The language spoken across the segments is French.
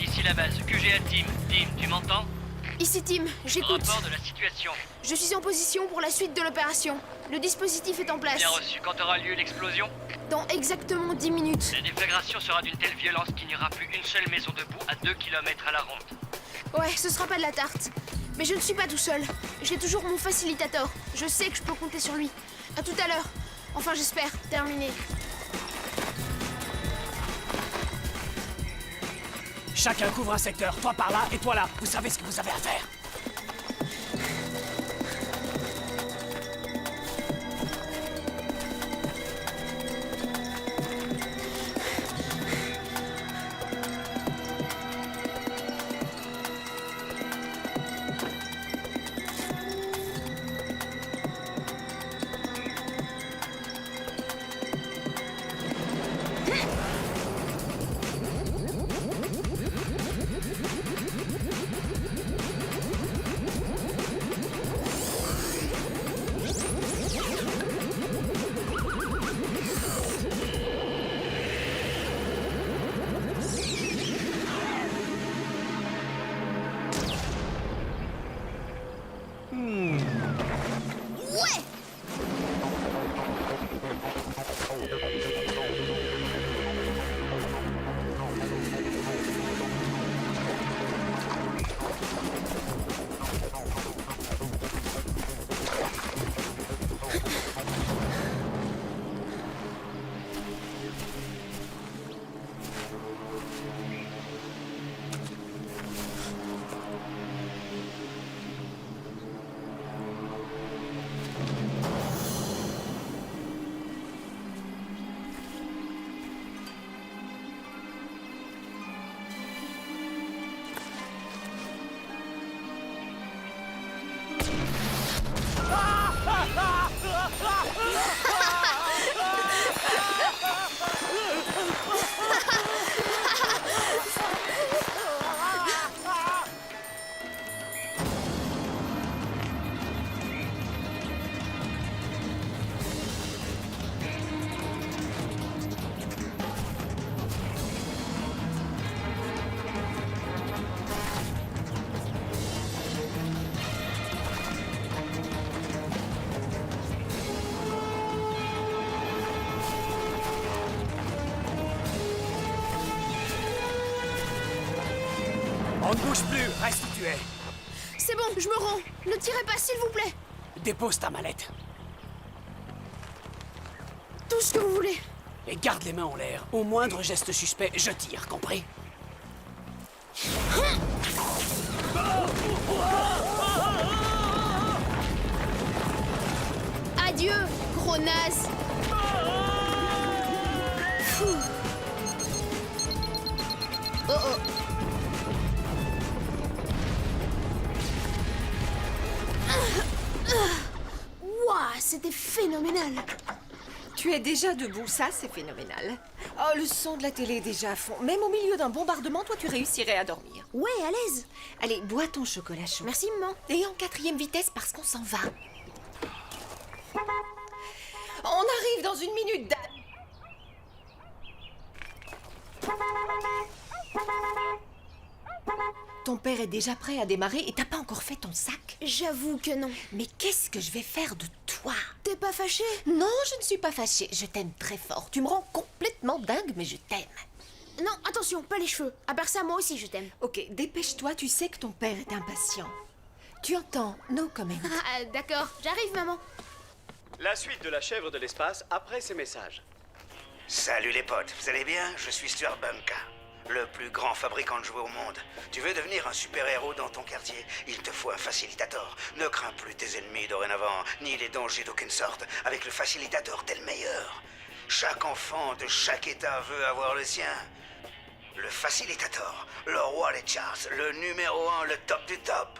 ici la base. QG à Tim. Tim, tu m'entends? Ici Tim, j'écoute. Rapport de la situation. Je suis en position pour la suite de l'opération. Le dispositif est en place. Bien reçu. Quand aura lieu l'explosion? Dans exactement 10 minutes. La déflagration sera d'une telle violence qu'il n'y aura plus une seule maison debout à 2 km à la ronde. Ouais, ce sera pas de la tarte. Mais je ne suis pas tout seul. J'ai toujours mon facilitateur. Je sais que je peux compter sur lui. À tout à l'heure. Enfin, j'espère. Terminé. Chacun couvre un secteur. Toi par là et toi là. Vous savez ce que vous avez à faire. Ouais! On ne bouge plus. Reste où tu es. C'est bon, je me rends. Ne tirez pas, s'il vous plaît. Dépose ta mallette. Tout ce que vous voulez. Et garde les mains en l'air. Au moindre geste suspect, je tire, compris? Adieu, gros naze. Fou. Oh oh. Ouah, c'était phénoménal. Tu es déjà debout, ça c'est phénoménal. Oh, le son de la télé est déjà à fond. Même au milieu d'un bombardement, toi tu réussirais à dormir. Ouais, à l'aise. Allez, bois ton chocolat chaud. Merci, maman. Et en 4e vitesse parce qu'on s'en va. On arrive dans une minute, Dan. Ton père est déjà prêt à démarrer et t'as pas encore fait ton sac. J'avoue que non. Mais qu'est-ce que je vais faire de toi? T'es pas fâché? Non, je ne suis pas fâchée. Je t'aime très fort. Tu me rends complètement dingue, mais je t'aime. Non, attention, pas les cheveux. À part ça, moi aussi, je t'aime. Ok, dépêche-toi, tu sais que ton père est impatient. Tu entends? No comment. Ah, d'accord. J'arrive, maman. La suite de la chèvre de l'espace après ces messages. Salut les potes, vous allez bien? Je suis Stuart Bunka, le plus grand fabricant de jouets au monde. Tu veux devenir un super-héros dans ton quartier? Il te faut un facilitator. Ne crains plus tes ennemis dorénavant, ni les dangers d'aucune sorte. Avec le facilitator, t'es le meilleur. Chaque enfant de chaque état veut avoir le sien. Le facilitator, le roi des charts, le numéro 1, le top du top.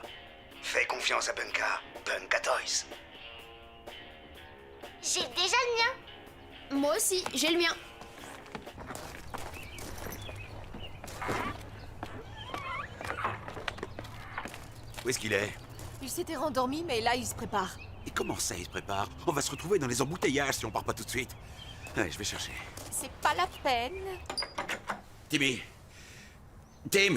Fais confiance à Bunka, Bunka Toys. J'ai déjà le mien. Moi aussi, j'ai le mien. Où est-ce qu'il est? Il s'était rendormi, mais là, il se prépare. Et comment ça, il se prépare? On va se retrouver dans les embouteillages si on part pas tout de suite. Allez, je vais chercher. C'est pas la peine. Timmy, Tim!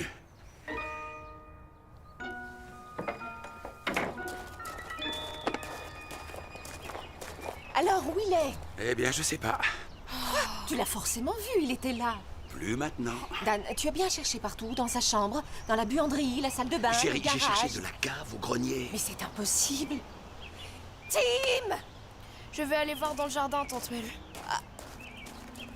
Alors, où il est? Eh bien, je sais pas. Tu l'as forcément vu, il était là. Plus maintenant. Dan, tu as bien cherché partout, dans sa chambre, dans la buanderie, la salle de bain, Chérie, le j'ai garage. cherché de la cave au grenier. Mais c'est impossible. Tim! Je vais aller voir dans le jardin, tante Mel.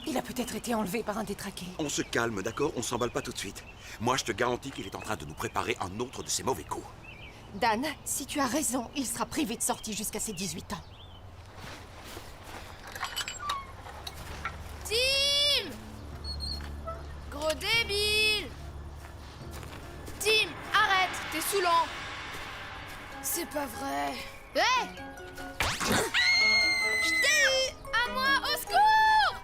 Il a peut-être été enlevé par un détraqué. On se calme, d'accord? On s'emballe pas tout de suite. Moi, je te garantis qu'il est en train de nous préparer un autre de ses mauvais coups. Dan, si tu as raison, il sera privé de sortie jusqu'à ses 18 ans. Tim! Gros débile! Tim, arrête, t'es saoulant. C'est pas vrai. Hé! Je t'ai eu! À moi, au secours!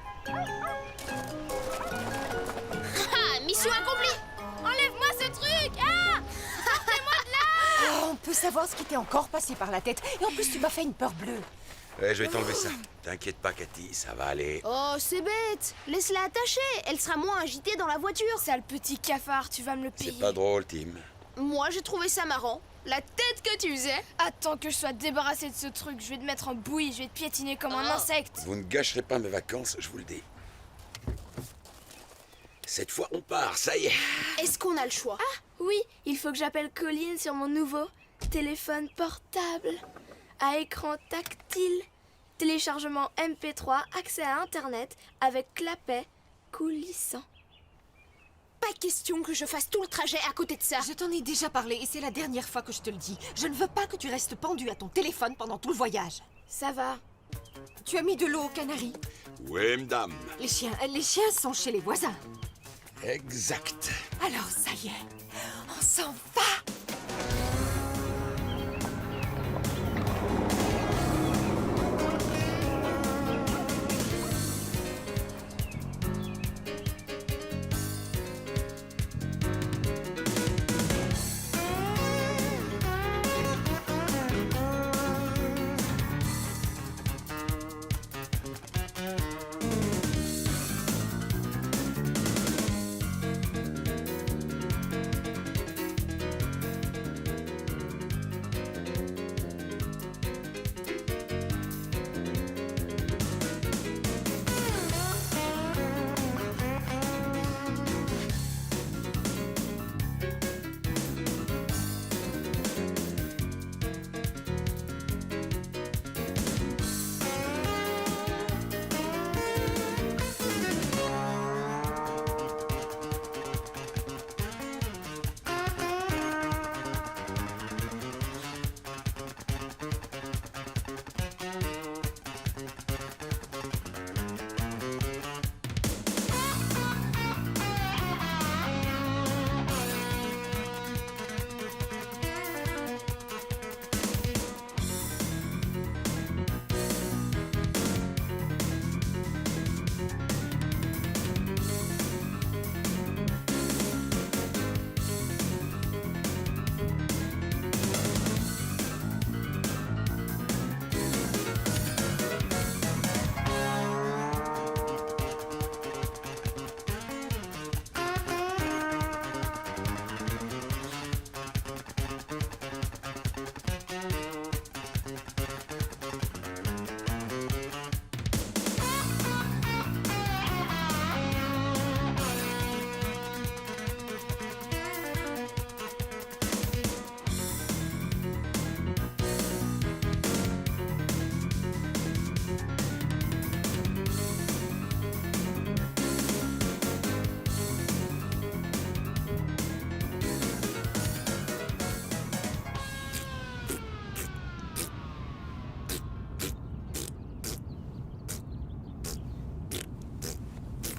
Ah, mission accomplie! Enlève-moi ce truc! Ah! Sortez-moi de là! Oh, on peut savoir ce qui t'est encore passé par la tête. Et en plus, tu m'as fait une peur bleue. Ouais, je vais t'enlever ça. T'inquiète pas, Cathy, ça va aller. Oh, c'est bête! Laisse-la attachée, elle sera moins agitée dans la voiture. Sale petit cafard, tu vas me le payer. C'est pas drôle, Tim. Moi, j'ai trouvé ça marrant. La tête que tu faisais. Attends que je sois débarrassée de ce truc, je vais te mettre en bouillie, je vais te piétiner comme un insecte. Vous ne gâcherez pas mes vacances, je vous le dis. Cette fois, on part, ça y est. Est-ce qu'on a le choix? Oui, il faut que j'appelle Colline sur mon nouveau téléphone portable à écran tactile, téléchargement MP3, accès à Internet avec clapet coulissant. Pas question que je fasse tout le trajet à côté de ça. Je t'en ai déjà parlé et c'est la dernière fois que je te le dis. Je ne veux pas que tu restes pendu à ton téléphone pendant tout le voyage. Ça va. Tu as mis de l'eau aux canaris. Oui, madame. Les chiens sont chez les voisins. Exact. Alors ça y est, on s'en va.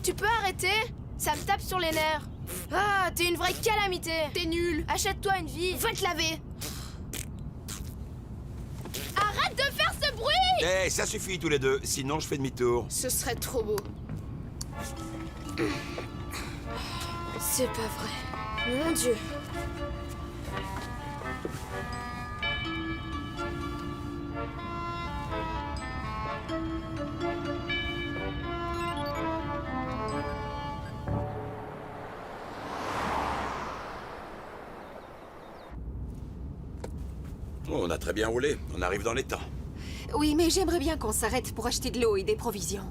Tu peux arrêter? Ça me tape sur les nerfs. Ah, t'es une vraie calamité. T'es nul. Achète-toi une vie. Va te laver. Arrête de faire ce bruit! Eh, ça suffit tous les deux, sinon je fais demi-tour. Ce serait trop beau. C'est pas vrai. Mon Dieu. Oh, on a très bien roulé. On arrive dans les temps. Oui, mais j'aimerais bien qu'on s'arrête pour acheter de l'eau et des provisions.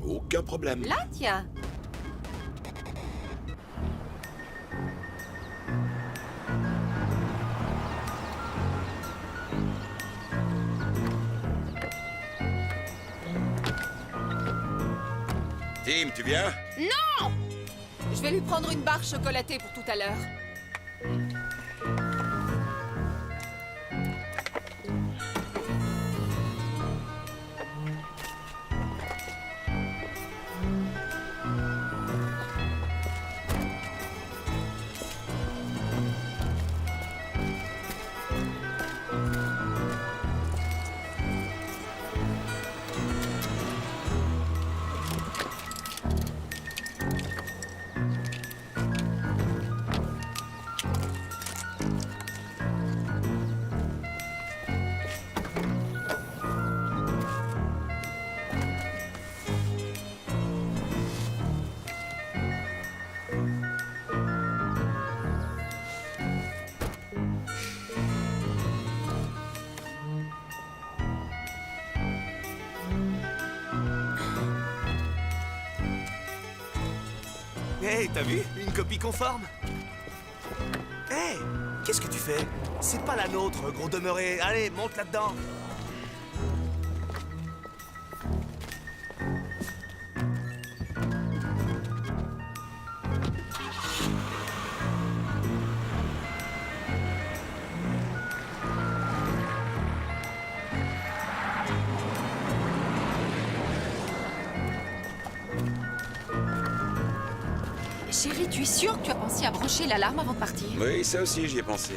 Aucun problème. Là, tiens. Tim, tu viens? Je vais lui prendre une barre chocolatée pour tout à l'heure. Hey, t'as vu? Une copie conforme. Hey, qu'est-ce que tu fais? C'est pas la nôtre, gros demeuré. Allez, monte là-dedans. Chérie, tu es sûre que tu as pensé à brancher l'alarme avant de partir? Oui, ça aussi, j'y ai pensé.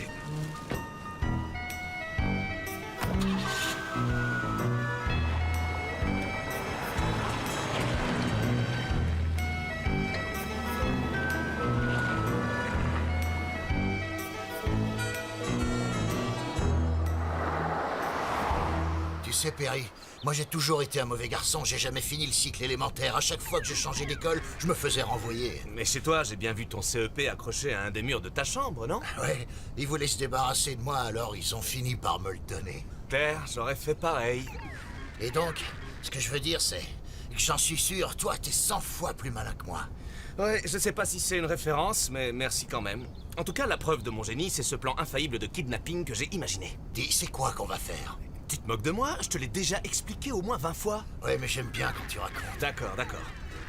Tu sais, Perry, moi j'ai toujours été un mauvais garçon, j'ai jamais fini le cycle élémentaire. À chaque fois que je changeais d'école, je me faisais renvoyer. Mais chez toi, j'ai bien vu ton CEP accroché à un des murs de ta chambre, non? Ouais, ils voulaient se débarrasser de moi, alors ils ont fini par me le donner. Père, j'aurais fait pareil. Et donc, ce que je veux dire, c'est que j'en suis sûr, toi, t'es 100 fois plus malin que moi. Ouais, je sais pas si c'est une référence, mais merci quand même. En tout cas, la preuve de mon génie, c'est ce plan infaillible de kidnapping que j'ai imaginé. Dis, c'est quoi qu'on va faire? Tu te moques de moi? Je te l'ai déjà expliqué au moins 20 fois. Ouais, mais j'aime bien quand tu racontes. D'accord, d'accord.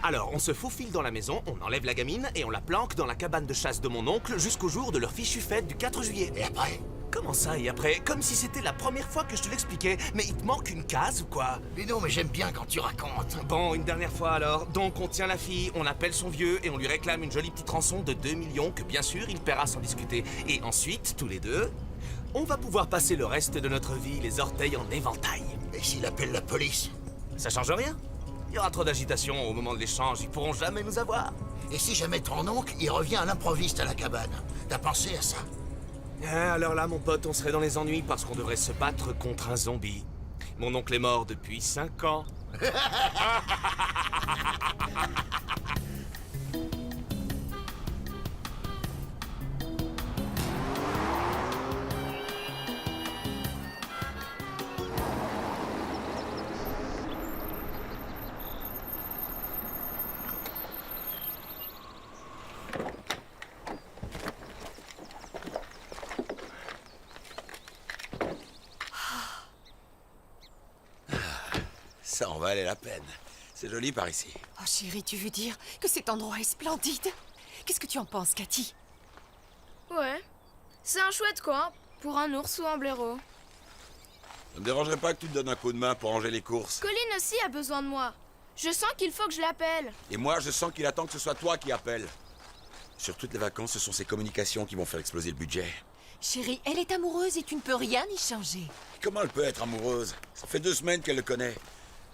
Alors, on se faufile dans la maison, on enlève la gamine et on la planque dans la cabane de chasse de mon oncle jusqu'au jour de leur fichue fête du 4 juillet. Et après? Comment ça, et après? Comme si c'était la première fois que je te l'expliquais. Mais il te manque une case ou quoi? Mais non, mais j'aime bien quand tu racontes. Bon, une dernière fois alors. Donc, on tient la fille, on appelle son vieux et on lui réclame une jolie petite rançon de 2 millions que bien sûr il paiera sans discuter. Et ensuite, tous les deux, on va pouvoir passer le reste de notre vie les orteils en éventail. Et s'il appelle la police? Ça change rien. Il y aura trop d'agitation au moment de l'échange, ils pourront jamais nous avoir. Et si jamais ton oncle, il revient à l'improviste à la cabane? T'as pensé à ça? Alors là, mon pote, on serait dans les ennuis parce qu'on devrait se battre contre un zombie. Mon oncle est mort depuis 5 ans. Ça en valait la peine. C'est joli par ici. Oh chérie, tu veux dire que cet endroit est splendide? Qu'est-ce que tu en penses, Cathy? Ouais. C'est un chouette coin pour un ours ou un blaireau. Ça me dérangerait pas que tu te donnes un coup de main pour ranger les courses. Colline aussi a besoin de moi. Je sens qu'il faut que je l'appelle. Et moi, je sens qu'il attend que ce soit toi qui appelle. Sur toutes les vacances, ce sont ces communications qui vont faire exploser le budget. Chérie, elle est amoureuse et tu ne peux rien y changer. Comment elle peut être amoureuse? Ça fait 2 semaines qu'elle le connaît.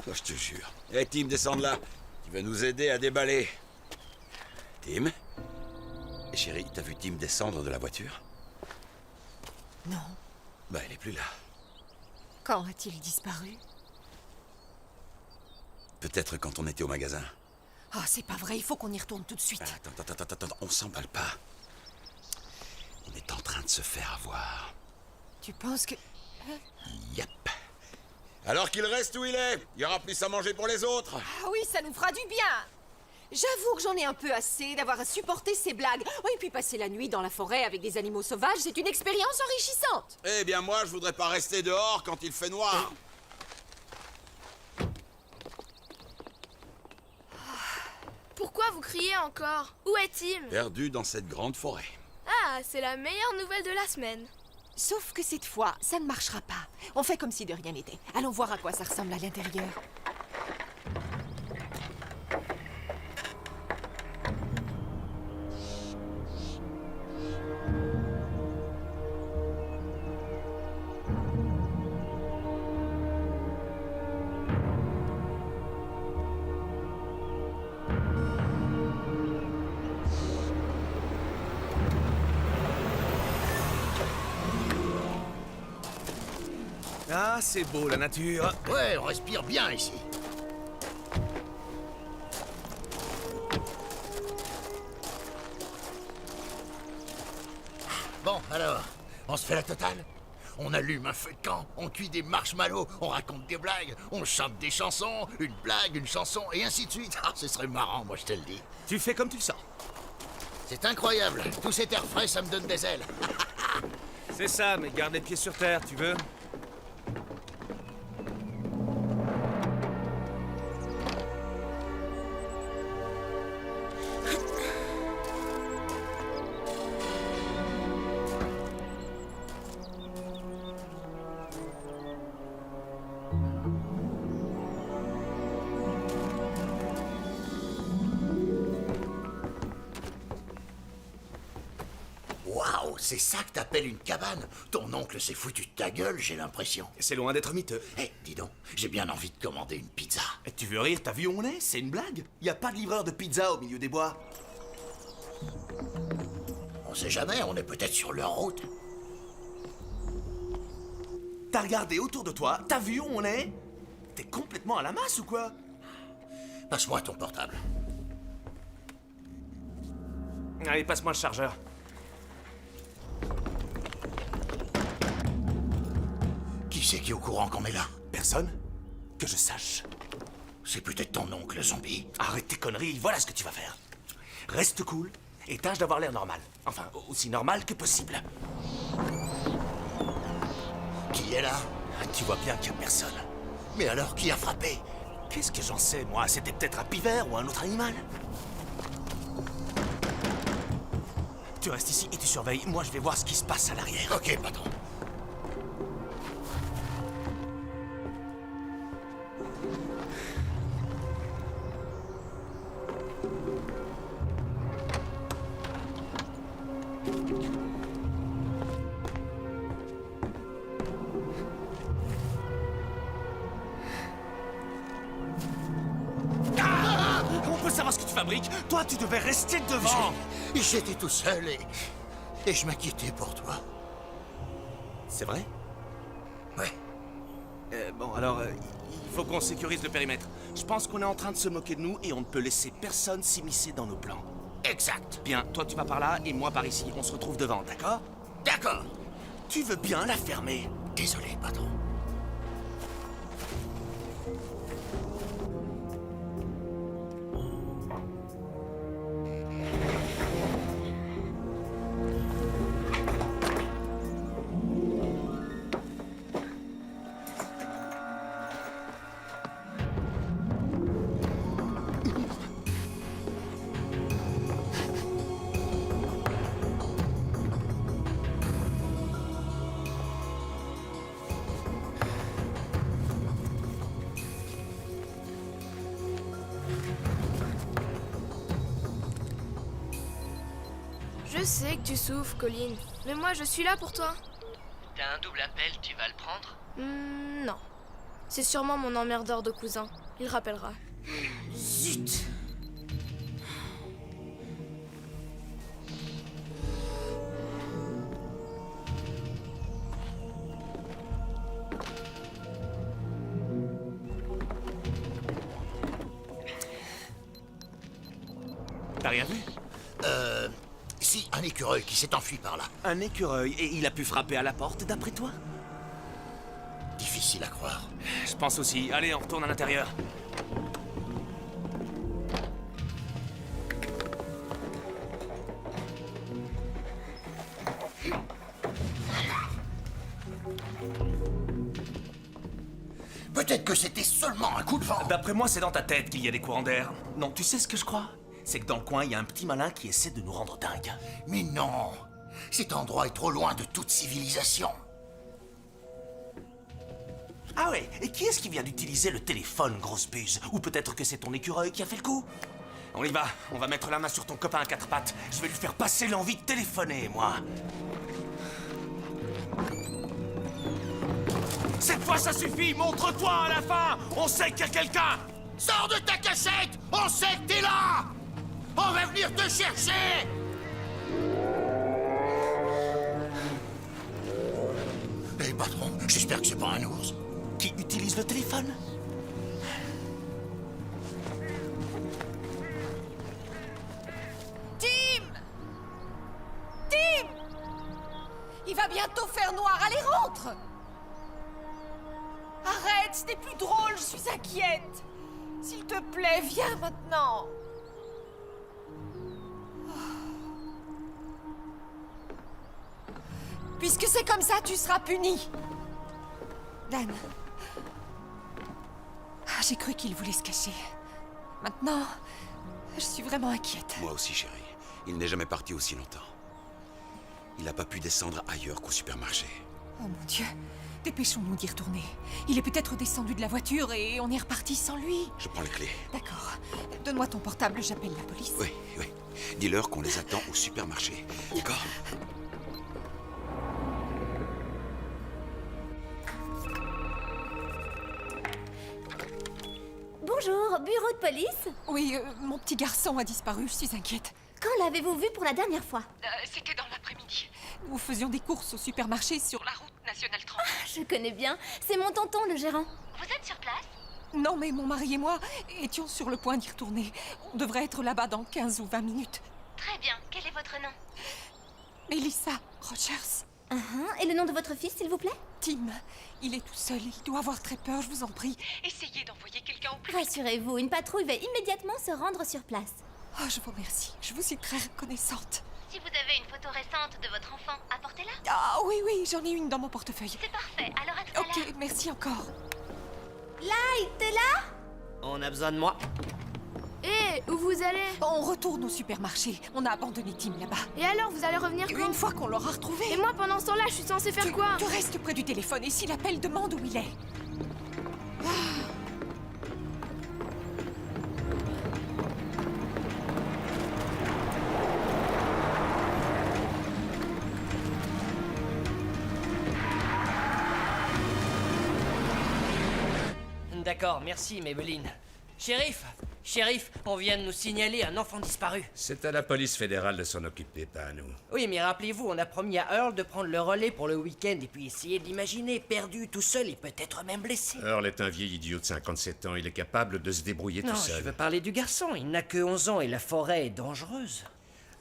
Oh, je te jure. Hé, Tim, descends de là. Tu vas nous aider à déballer. Tim? Et chérie, t'as vu Tim descendre de la voiture? Non. Bah, elle est plus là. Quand a-t-il disparu? Peut-être quand on était au magasin. Oh, c'est pas vrai, il faut qu'on y retourne tout de suite. Attends, on s'emballe pas. On est en train de se faire avoir. Tu penses que... Yep. Alors qu'il reste où il est, il y aura plus à manger pour les autres. Ah oui, ça nous fera du bien. J'avoue que j'en ai un peu assez d'avoir à supporter ces blagues. Oh, et puis passer la nuit dans la forêt avec des animaux sauvages, c'est une expérience enrichissante. Eh bien moi, je voudrais pas rester dehors quand il fait noir. Pourquoi vous criez encore? Où est Tim? Perdu dans cette grande forêt. Ah, c'est la meilleure nouvelle de la semaine. Sauf que cette fois, ça ne marchera pas. On fait comme si de rien n'était. Allons voir à quoi ça ressemble à l'intérieur. Ah, c'est beau la nature. Ouais, on respire bien ici. Bon, alors, on se fait la totale? On allume un feu de camp, on cuit des marshmallows, on raconte des blagues, on chante des chansons, une blague, une chanson, et ainsi de suite. Ah, ce serait marrant, moi je te le dis. Tu fais comme tu le sens. C'est incroyable, tout cet air frais, ça me donne des ailes. C'est ça, mais garde les pieds sur terre, tu veux? Waouh, c'est ça que t'appelles une cabane? Ton oncle s'est foutu de ta gueule, j'ai l'impression. C'est loin d'être miteux. Eh, dis donc, j'ai bien envie de commander une pizza. Et tu veux rire? T'as vu où on est? C'est une blague? Y a pas de livreur de pizza au milieu des bois. On sait jamais, on est peut-être sur leur route. T'as regardé autour de toi? T'as vu où on est? T'es complètement à la masse ou quoi? Passe-moi ton portable. Allez, passe-moi le chargeur. Qui c'est qui est au courant qu'on est là? Personne? Que je sache. C'est peut-être ton oncle zombie. Arrête tes conneries, voilà ce que tu vas faire. Reste cool et tâche d'avoir l'air normal. Enfin, aussi normal que possible. Qui est là? Tu vois bien qu'il n'y a personne. Mais alors, qui a frappé? Qu'est-ce que j'en sais, moi? C'était peut-être un pivert ou un autre animal. Tu restes ici et tu surveilles. Moi, je vais voir ce qui se passe à l'arrière. Ok, patron. On peut savoir ce que tu fabriques? Toi, tu devais rester devant. J'étais tout seul et je m'inquiétais pour toi. C'est vrai? Ouais. Bon, alors, il faut qu'on sécurise le périmètre. Je pense qu'on est en train de se moquer de nous et on ne peut laisser personne s'immiscer dans nos plans. Exact. Bien, toi tu vas par là et moi par ici. On se retrouve devant, d'accord? D'accord. Tu veux bien la fermer? Désolé, patron. Je sais que tu souffres, Colin, mais moi je suis là pour toi. T'as un double appel, tu vas le prendre? Non. C'est sûrement mon emmerdeur de cousin. Il rappellera. Zut! T'as rien vu? Si, un écureuil qui s'est enfui par là. Un écureuil et il a pu frapper à la porte, d'après toi? difficile à croire. Je pense aussi. Allez, on retourne à l'intérieur. Peut-être que c'était seulement un coup de vent. D'après moi, c'est dans ta tête qu'il y a des courants d'air. Non, tu sais ce que je crois? C'est que dans le coin, il y a un petit malin qui essaie de nous rendre dingues. Mais non, cet endroit est trop loin de toute civilisation. Ah ouais, et qui est-ce qui vient d'utiliser le téléphone, grosse buse? Ou peut-être que c'est ton écureuil qui a fait le coup? On y va, on va mettre la main sur ton copain à quatre pattes. Je vais lui faire passer l'envie de téléphoner, moi. Cette fois, ça suffit, montre-toi à la fin. On sait qu'il y a quelqu'un. Sors de ta cachette! On sait que t'es là! On va venir te chercher! Hé, patron, j'espère que c'est pas un ours. Qui utilise le téléphone? Tim! Tim! Il va bientôt faire noir, allez, rentre! Arrête, ce n'est plus drôle, je suis inquiète. S'il te plaît, viens maintenant. Puisque c'est comme ça, tu seras puni. Dan. Ah, j'ai cru qu'il voulait se cacher. Maintenant, je suis vraiment inquiète. Moi aussi, chérie. Il n'est jamais parti aussi longtemps. Il n'a pas pu descendre ailleurs qu'au supermarché. Oh mon Dieu, dépêchons-nous d'y retourner. Il est peut-être descendu de la voiture et on est reparti sans lui. Je prends les clés. D'accord. Donne-moi ton portable, j'appelle la police. Oui, oui. Dis-leur qu'on les attend au supermarché. D'accord? Bonjour, bureau de police? Oui, mon petit garçon a disparu, je suis inquiète. Quand l'avez-vous vu pour la dernière fois? C'était dans l'après-midi. Nous faisions des courses au supermarché sur la route nationale 30. Je connais bien, c'est mon tonton le gérant. Vous êtes sur place? Non, mais mon mari et moi étions sur le point d'y retourner. On devrait être là-bas dans 15 ou 20 minutes. Très bien, quel est votre nom? Melissa Rogers. Et le nom de votre fils, s'il vous plaît? Tim, il est tout seul, il doit avoir très peur, je vous en prie. Essayez d'envoyer quelqu'un au plus vite. Rassurez-vous, une patrouille va immédiatement se rendre sur place. Oh, je vous remercie, je vous suis très reconnaissante. Si vous avez une photo récente de votre enfant, apportez-la. Ah oui, oui, j'en ai une dans mon portefeuille. C'est parfait, alors à tout à l'heure. Ok, merci encore. Light, t'es là? On a besoin de moi. Hé, où vous allez? On retourne au supermarché, on a abandonné Tim là-bas. Et alors, vous allez revenir quand? Une fois qu'on l'aura retrouvé. Et moi, pendant ce temps-là, je suis censée faire quoi? Tu restes près du téléphone et s'il appelle, demande où il est. D'accord, merci, Maybelline. Shérif, on vient de nous signaler un enfant disparu. C'est à la police fédérale de s'en occuper, pas à nous. Oui, mais rappelez-vous, on a promis à Earl de prendre le relais pour le week-end et puis essayer de l'imaginer, perdu, tout seul et peut-être même blessé. Earl est un vieil idiot de 57 ans, il est capable de se débrouiller Non, tout seul. je veux parler du garçon, il n'a que 11 ans et la forêt est dangereuse.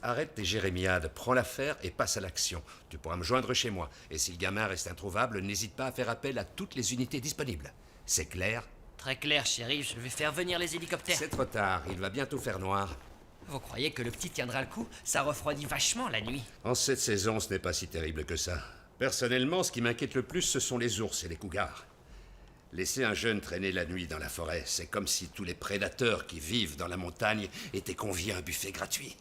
Arrête tes jérémiades, prends l'affaire et passe à l'action. Tu pourras me joindre chez moi. Et si le gamin reste introuvable, n'hésite pas à faire appel à toutes les unités disponibles. C'est clair? Très clair, shérif, je vais faire venir les hélicoptères. C'est trop tard, il va bientôt faire noir. Vous croyez que le petit tiendra le coup? Ça refroidit vachement la nuit. En cette saison, ce n'est pas si terrible que ça. Personnellement, ce qui m'inquiète le plus, ce sont les ours et les cougars. Laisser un jeune traîner la nuit dans la forêt, c'est comme si tous les prédateurs qui vivent dans la montagne étaient conviés à un buffet gratuit.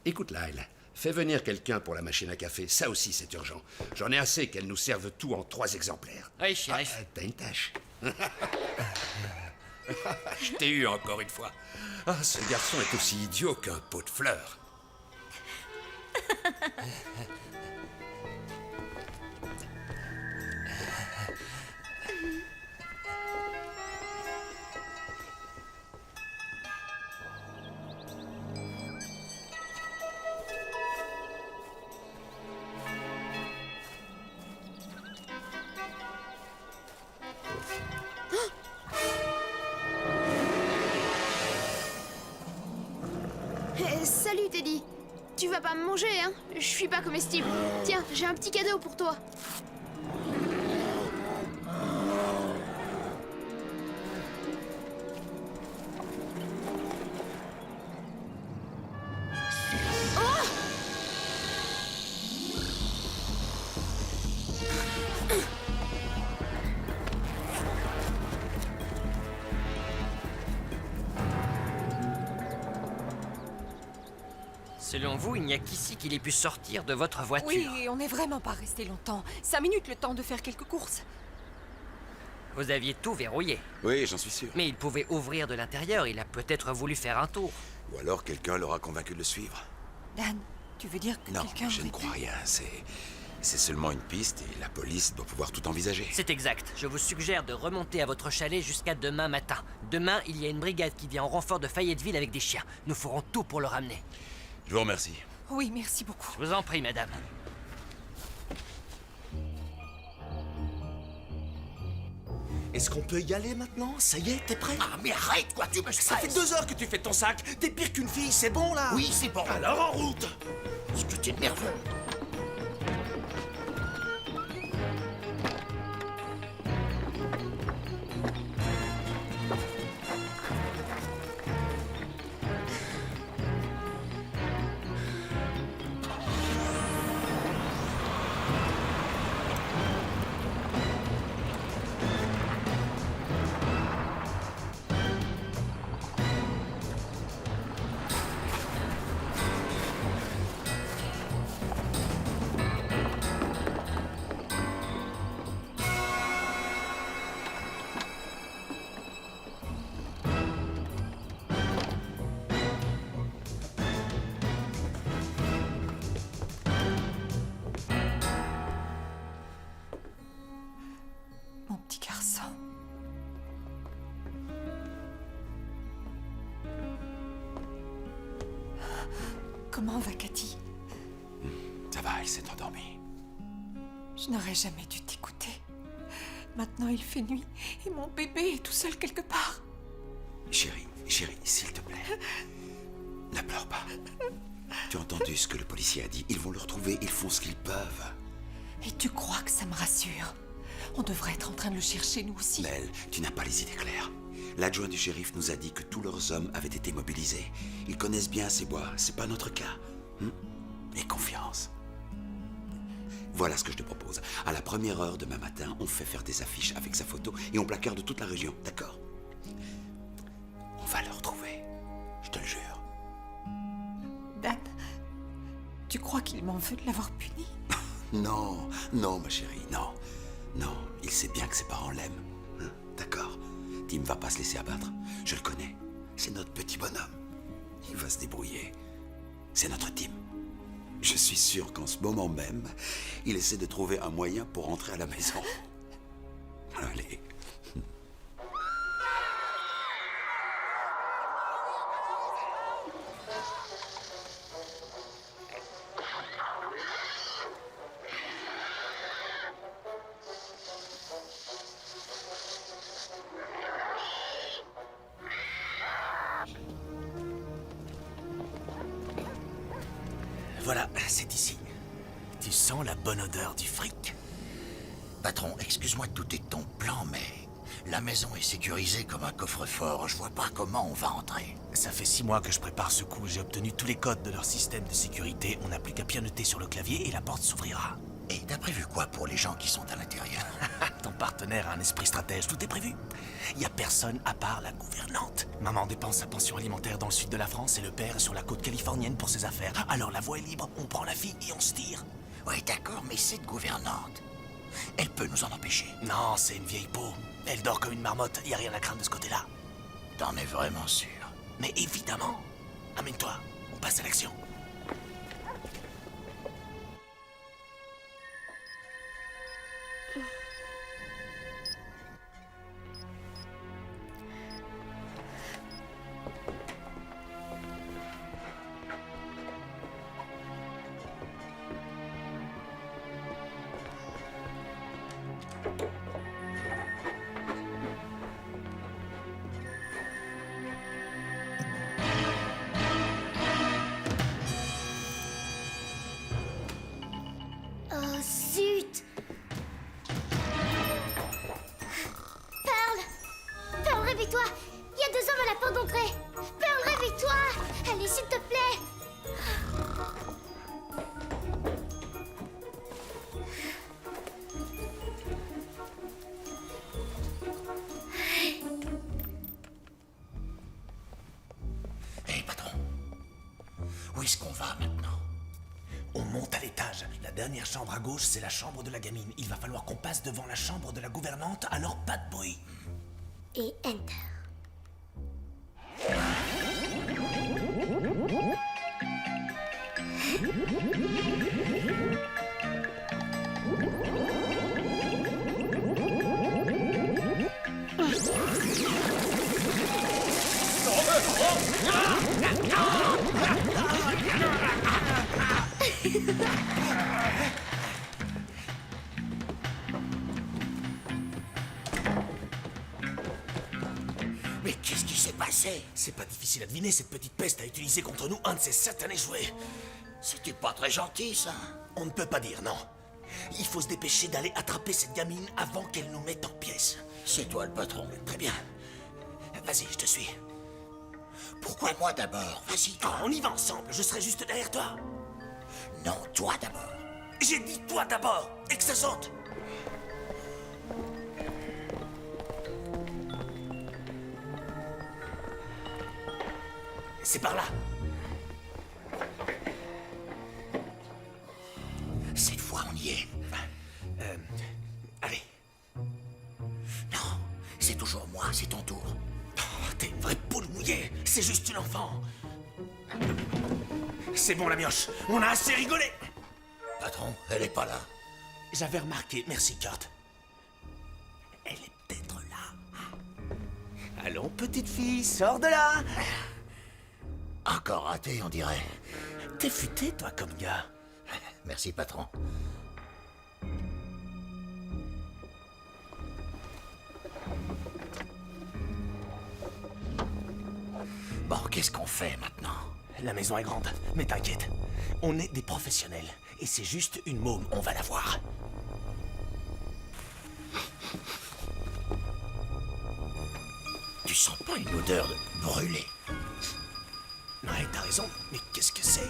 Écoute, Lyle, fais venir quelqu'un pour la machine à café, ça aussi c'est urgent. J'en ai assez qu'elle nous serve tout en 3 exemplaires. Oui, shérif. T'as une tâche. Je t'ai eu encore une fois. Ah, ce garçon est aussi idiot qu'un pot de fleurs. Salut Teddy. Tu vas pas me manger, hein? Je suis pas comestible. Tiens, j'ai un petit cadeau pour toi. Selon vous, il n'y a qu'ici qu'il ait pu sortir de votre voiture. Oui, on n'est vraiment pas resté longtemps. 5 minutes, le temps de faire quelques courses. Vous aviez tout verrouillé. Oui, j'en suis sûr. Mais il pouvait ouvrir de l'intérieur, il a peut-être voulu faire un tour. Ou alors quelqu'un l'aura convaincu de le suivre. Dan, tu veux dire que Non, quelqu'un... je ne aurait crois pu- rien. C'est seulement une piste et la police doit pouvoir tout envisager. C'est exact. Je vous suggère de remonter à votre chalet jusqu'à demain matin. Demain, il y a une brigade qui vient en renfort de Fayetteville avec des chiens. Nous ferons tout pour le ramener. Je vous remercie. Oui, merci beaucoup. Je vous en prie, madame. Est-ce qu'on peut y aller maintenant? Ça y est, t'es prêt? Ah, mais arrête, quoi, tu me Ça fait 2 heures que tu fais ton sac. T'es pire qu'une fille, c'est bon là? Oui, c'est bon. Alors en route! Est-ce que t'es nerveux? Mon petit garçon. Comment va Cathy? Ça va, elle s'est endormie. Je n'aurais jamais dû t'écouter. Maintenant, il fait nuit et mon bébé est tout seul quelque part. Chérie, s'il te plaît. Ne pleure pas. Tu as entendu ce que le policier a dit. Ils vont le retrouver, ils font ce qu'ils peuvent. Et tu crois que ça me rassure? On devrait être en train de le chercher, nous aussi. Mel, tu n'as pas les idées claires. L'adjoint du shérif nous a dit que tous leurs hommes avaient été mobilisés. Ils connaissent bien ces bois, c'est pas notre cas. Aie confiance. Voilà ce que je te propose. À la première heure demain matin, on fait faire des affiches avec sa photo et on placarde toute la région, d'accord? On va le retrouver, je te le jure. Dan, tu crois qu'il m'en veut de l'avoir puni? Non, non, ma chérie, non. Non, il sait bien que ses parents l'aiment. D'accord. Tim va pas se laisser abattre. Je le connais. C'est notre petit bonhomme. Il va se débrouiller. C'est notre Tim. Je suis sûr qu'en ce moment même, il essaie de trouver un moyen pour rentrer à la maison. Allez. Voilà, c'est ici. Tu sens la bonne odeur du fric? Patron, excuse-moi de douter de ton plan, mais la maison est sécurisée comme un coffre-fort. Je vois pas comment on va entrer. Ça fait 6 mois que je prépare ce coup. J'ai obtenu tous les codes de leur système de sécurité. On n'a plus qu'à pianoter sur le clavier et la porte s'ouvrira. Et t'as prévu quoi pour les gens qui sont à l'intérieur? Ton partenaire a un esprit stratège, tout est prévu. Il n'y a personne à part la gouvernante. Maman dépense sa pension alimentaire dans le sud de la France et le père est sur la côte californienne pour ses affaires. Alors la voie est libre, on prend la fille et on se tire. Oui, d'accord, mais cette gouvernante, elle peut nous en empêcher. Non, c'est une vieille peau. Elle dort comme une marmotte, il n'y a rien à craindre de ce côté-là. T'en es vraiment sûr? Mais évidemment. Amène-toi, on passe à l'action. Oh, zut! Pearl! Pearl, réveille-toi! Il y a 2 hommes à la porte d'entrée! Pearl, réveille-toi! Allez, s'il te plaît! Hé, patron. Où est-ce qu'on va maintenant? On monte à l'étage. La dernière chambre à gauche, c'est la chambre de la gamine. Il va falloir qu'on passe devant la chambre de la gouvernante, alors pas de bruit. Et enter. Mais qu'est-ce qui s'est passé? C'est pas difficile à deviner, cette petite peste a utilisé contre nous un de ses satanés jouets. C'était pas très gentil, ça. On ne peut pas dire, non. Il faut se dépêcher d'aller attraper cette gamine avant qu'elle nous mette en pièces. C'est toi le patron. Très bien. Vas-y, je te suis. Pourquoi moi d'abord? Vas-y, toi. On y va ensemble, je serai juste derrière toi. Non, toi d'abord. J'ai dit toi d'abord, et que ça saute. C'est par là. Cette fois, on y est. Allez. Non, c'est toujours moi, c'est ton tour. Oh, t'es une vraie poule mouillée. C'est juste une enfant. C'est bon, la mioche. On a assez rigolé. Patron, elle est pas là. J'avais remarqué. Merci, Kurt. Elle est peut-être là. Allons, petite fille, sors de là. Encore raté, on dirait. T'es futé, toi, comme gars. Merci, patron. Bon, qu'est-ce qu'on fait maintenant? La maison est grande, mais t'inquiète. On est des professionnels. Et c'est juste une môme, on va la voir. Tu sens pas une odeur de brûlé? Ouais, t'as raison, mais qu'est-ce que c'est?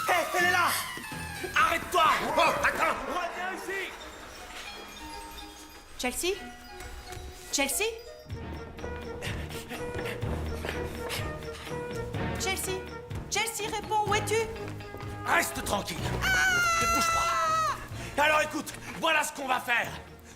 Hé, elle est là! Arrête-toi! Oh, attends! Reviens ici! Chelsea? Chelsea? Chelsea? Chelsea, réponds, où es-tu? Reste tranquille. Ne bouge pas. Alors écoute, voilà ce qu'on va faire.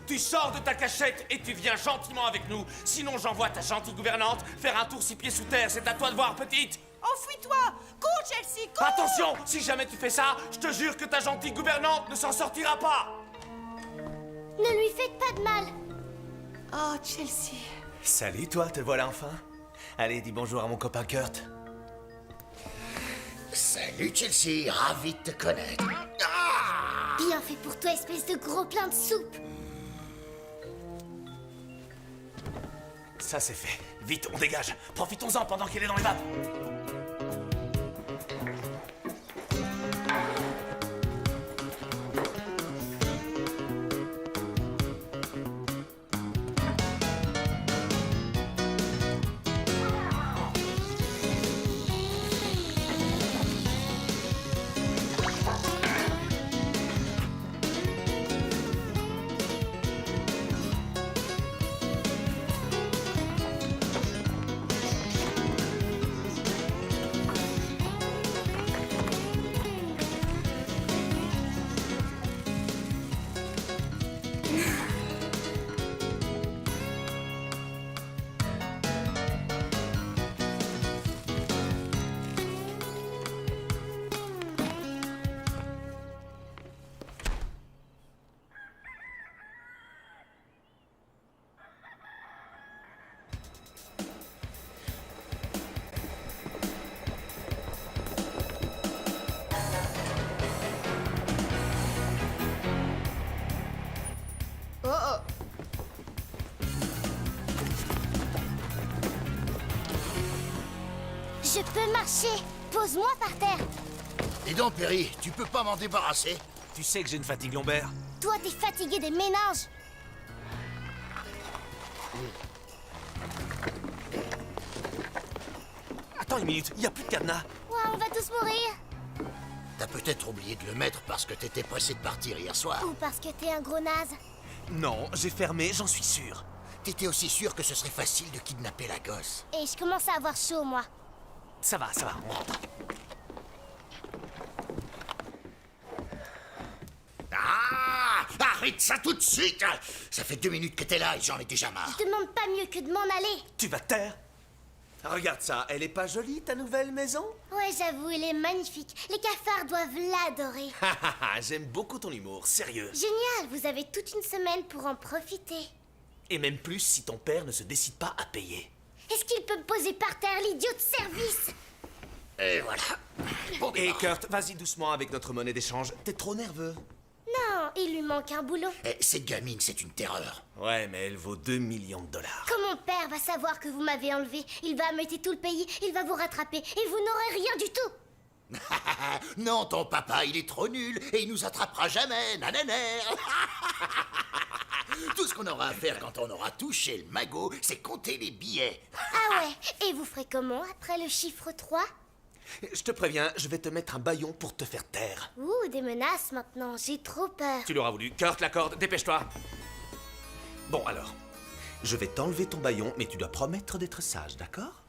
Tu sors de ta cachette et tu viens gentiment avec nous. Sinon j'envoie ta gentille gouvernante faire un tour six pieds sous terre. C'est à toi de voir, petite. Enfuis-toi! Cours, Chelsea, cours! Attention, si jamais tu fais ça, je te jure que ta gentille gouvernante ne s'en sortira pas. Ne lui faites pas de mal. Oh, Chelsea. Salut toi, te voilà enfin. Allez, dis bonjour à mon copain Kurt. Salut Chelsea, ravi de te connaître. Bien fait pour toi, espèce de gros plein de soupe. Ça c'est fait. Vite, on dégage. Profitons-en pendant qu'elle est dans les vapes. Je peux marcher. Pose-moi par terre. Dis donc, Perry, tu peux pas m'en débarrasser? Tu sais que j'ai une fatigue lombaire. Toi, t'es fatigué des méninges. Attends une minute, il y a plus de cadenas. Ouah, on va tous mourir. T'as peut-être oublié de le mettre parce que t'étais pressé de partir hier soir. Ou parce que t'es un gros naze. Non, j'ai fermé, j'en suis sûr. T'étais aussi sûr que ce serait facile de kidnapper la gosse. Et je commence à avoir chaud, moi. Ça va, on rentre. Ah! Arrête ça tout de suite! Ça fait 2 minutes que t'es là et j'en ai déjà marre. Je demande pas mieux que de m'en aller. Tu vas te taire. Regarde ça, elle est pas jolie ta nouvelle maison? Ouais, j'avoue, elle est magnifique. Les cafards doivent l'adorer. J'aime beaucoup ton humour, sérieux. Génial, vous avez toute une semaine pour en profiter. Et même plus si ton père ne se décide pas à payer. Est-ce qu'il peut me poser par terre, l'idiot de service? Et voilà. Et Kurt, vas-y doucement avec notre monnaie d'échange. T'es trop nerveux. Non, il lui manque un boulot. Cette gamine, c'est une terreur. Ouais, mais elle vaut 2 millions de dollars. Quand mon père va savoir que vous m'avez enlevé, il va ameuter tout le pays, il va vous rattraper et vous n'aurez rien du tout. Non, ton papa, il est trop nul et il nous attrapera jamais, nananer. Tout ce qu'on aura à faire quand on aura touché le magot, c'est compter les billets. Ah ouais, et vous ferez comment après le chiffre 3? Je te préviens, je vais te mettre un bâillon pour te faire taire. Ouh, des menaces maintenant, j'ai trop peur. Tu l'auras voulu. Kurt, la corde, dépêche-toi. Bon, alors. Je vais t'enlever ton bâillon, mais tu dois promettre d'être sage, d'accord?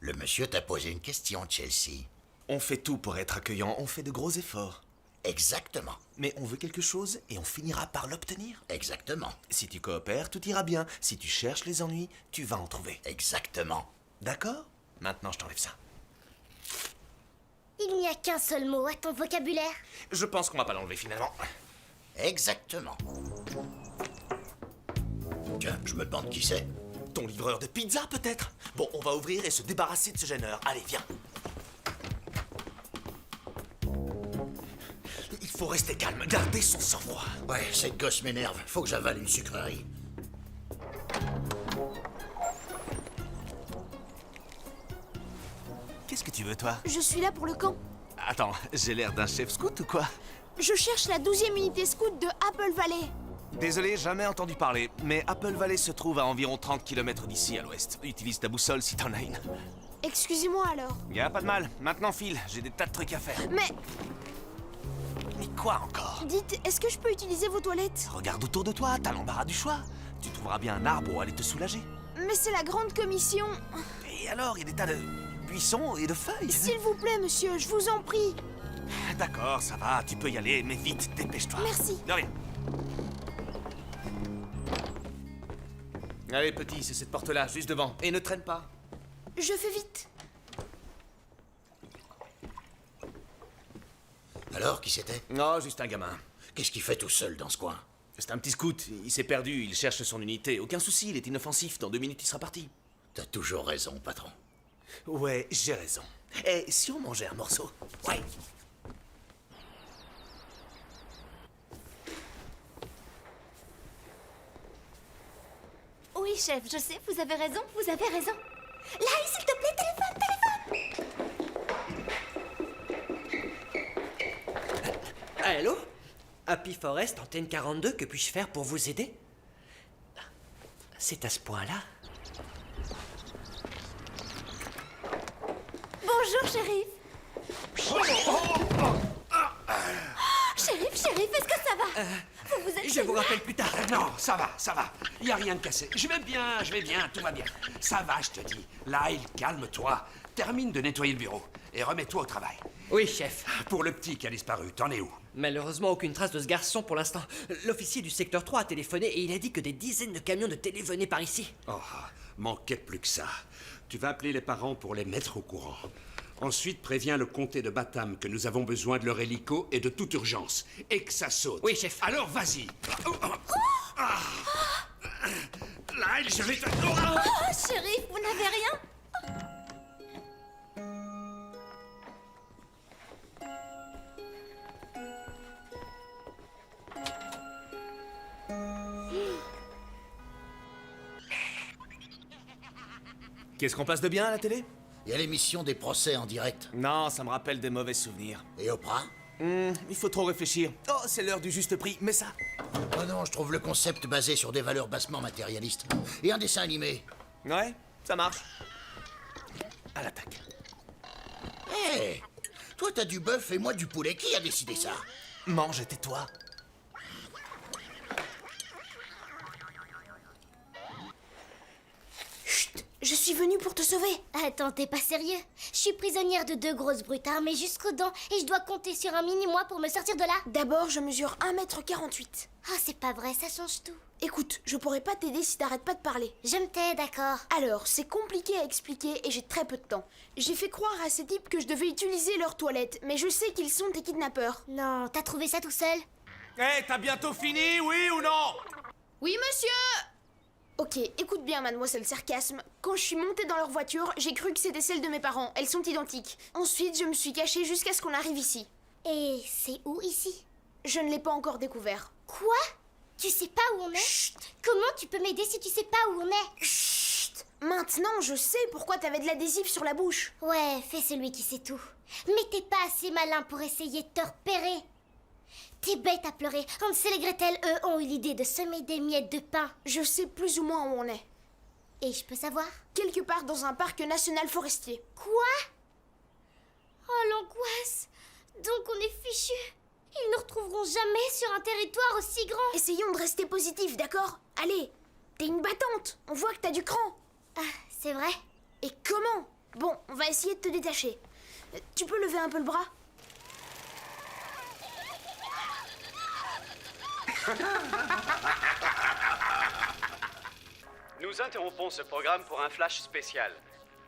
Le monsieur t'a posé une question, Chelsea. On fait tout pour être accueillant, on fait de gros efforts. Exactement. Mais on veut quelque chose et on finira par l'obtenir. Exactement. Si tu coopères, tout ira bien. Si tu cherches les ennuis, tu vas en trouver. Exactement. D'accord? Maintenant, je t'enlève ça. Il n'y a qu'un seul mot à ton vocabulaire. Je pense qu'on va pas l'enlever finalement. Exactement. Tiens, je me demande qui c'est. Ton livreur de pizza, peut-être? Bon, on va ouvrir et se débarrasser de ce gêneur. Allez, viens. Il faut rester calme, garder son sang-froid. Ouais, cette gosse m'énerve. Faut que j'avale une sucrerie. Qu'est-ce que tu veux, toi? Je suis là pour le camp. Attends, j'ai l'air d'un chef scout ou quoi? Je cherche la 12e unité scout de Apple Valley. Désolé, jamais entendu parler, mais Apple Valley se trouve à environ 30 km d'ici, à l'ouest. Utilise ta boussole si t'en as une. Excusez-moi alors. Y a pas de mal, maintenant file, j'ai des tas de trucs à faire. Mais quoi encore? dites, est-ce que je peux utiliser vos toilettes? Regarde autour de toi, t'as l'embarras du choix. Tu trouveras bien un arbre où aller te soulager. Mais c'est la grande commission. Et alors, y a des tas de buissons et de feuilles. S'il vous plaît, monsieur, je vous en prie. D'accord, ça va, tu peux y aller, mais vite, dépêche-toi. Merci. De rien. Allez, petit, c'est cette porte-là, juste devant. Et ne traîne pas. Je fais vite. Alors, qui c'était? Non, juste un gamin. Qu'est-ce qu'il fait tout seul dans ce coin? C'est un petit scout, il s'est perdu, il cherche son unité. Aucun souci, il est inoffensif, dans 2 minutes il sera parti. T'as toujours raison, patron. Ouais, j'ai raison. Et si on mangeait un morceau? Ouais. Oui, chef, je sais, vous avez raison, vous avez raison. Là, s'il te plaît, téléphone. Allô? Happy Forest, antenne 42, que puis-je faire pour vous aider? C'est à ce point-là? Bonjour, shérif. Shérif, est-ce que ça va? Vous êtes Je vous rappelle plus tard. Non, ça va. Y a rien de cassé. Je vais bien, tout va bien. Ça va, je te dis. Lyle, calme-toi. Termine de nettoyer le bureau et remets-toi au travail. Oui, chef. Pour le petit qui a disparu, t'en es où? Malheureusement, aucune trace de ce garçon pour l'instant. L'officier du secteur 3 a téléphoné et il a dit que des dizaines de camions de télé venaient par ici. Oh, manquait plus que ça. Tu vas appeler les parents pour les mettre au courant. Ensuite, préviens le comté de Batham que nous avons besoin de leur hélico et de toute urgence. Et que ça saute. Oui, chef. Alors, vas-y. Lyle, je vais te... Oh, shérif, vous n'avez rien? Qu'est-ce qu'on passe de bien à la télé? Il y a l'émission des procès en direct. Non, ça me rappelle des mauvais souvenirs. Et Oprah? Il faut trop réfléchir. Oh, c'est l'heure du juste prix, mais ça... Oh non, je trouve le concept basé sur des valeurs bassement matérialistes. Et un dessin animé. Ouais, ça marche. À l'attaque. t'as du bœuf et moi du poulet. Qui a décidé ça? Mange et tais-toi. Je suis venue pour te sauver. Attends, t'es pas sérieux? Je suis prisonnière de 2 grosses brutes armées jusqu'aux dents et je dois compter sur un mini-moi pour me sortir de là. D'abord, je mesure 1m48. Ah, c'est pas vrai, ça change tout. Écoute, je pourrais pas t'aider si t'arrêtes pas de parler. Je me tais, d'accord. Alors, c'est compliqué à expliquer et j'ai très peu de temps. J'ai fait croire à ces types que je devais utiliser leurs toilettes, mais je sais qu'ils sont des kidnappeurs. Non, t'as trouvé ça tout seul? Hé, t'as bientôt fini, oui ou non? Oui, monsieur! Ok, écoute bien, mademoiselle Sarcasme. Quand je suis montée dans leur voiture, j'ai cru que c'était celle de mes parents. Elles sont identiques. Ensuite, je me suis cachée jusqu'à ce qu'on arrive ici. Et c'est où ici? Je ne l'ai pas encore découvert. Quoi? Tu sais pas où on est? Chut! Comment tu peux m'aider si tu sais pas où on est? Chut! Maintenant, je sais pourquoi t'avais de l'adhésif sur la bouche. Ouais, fais celui qui sait tout. Mais t'es pas assez malin pour essayer de te repérer. T'es bête à pleurer. Hansel et Gretel, eux, ont eu l'idée de semer des miettes de pain. Je sais plus ou moins où on est. Et je peux savoir? Quelque part dans un parc national forestier. Quoi? Oh, l'angoisse! Donc on est fichus. Ils ne retrouveront jamais sur un territoire aussi grand. Essayons de rester positifs, d'accord? Allez, t'es une battante. On voit que t'as du cran. Ah, c'est vrai? Et comment? Bon, on va essayer de te détacher. Tu peux lever un peu le bras? Nous interrompons ce programme pour un flash spécial.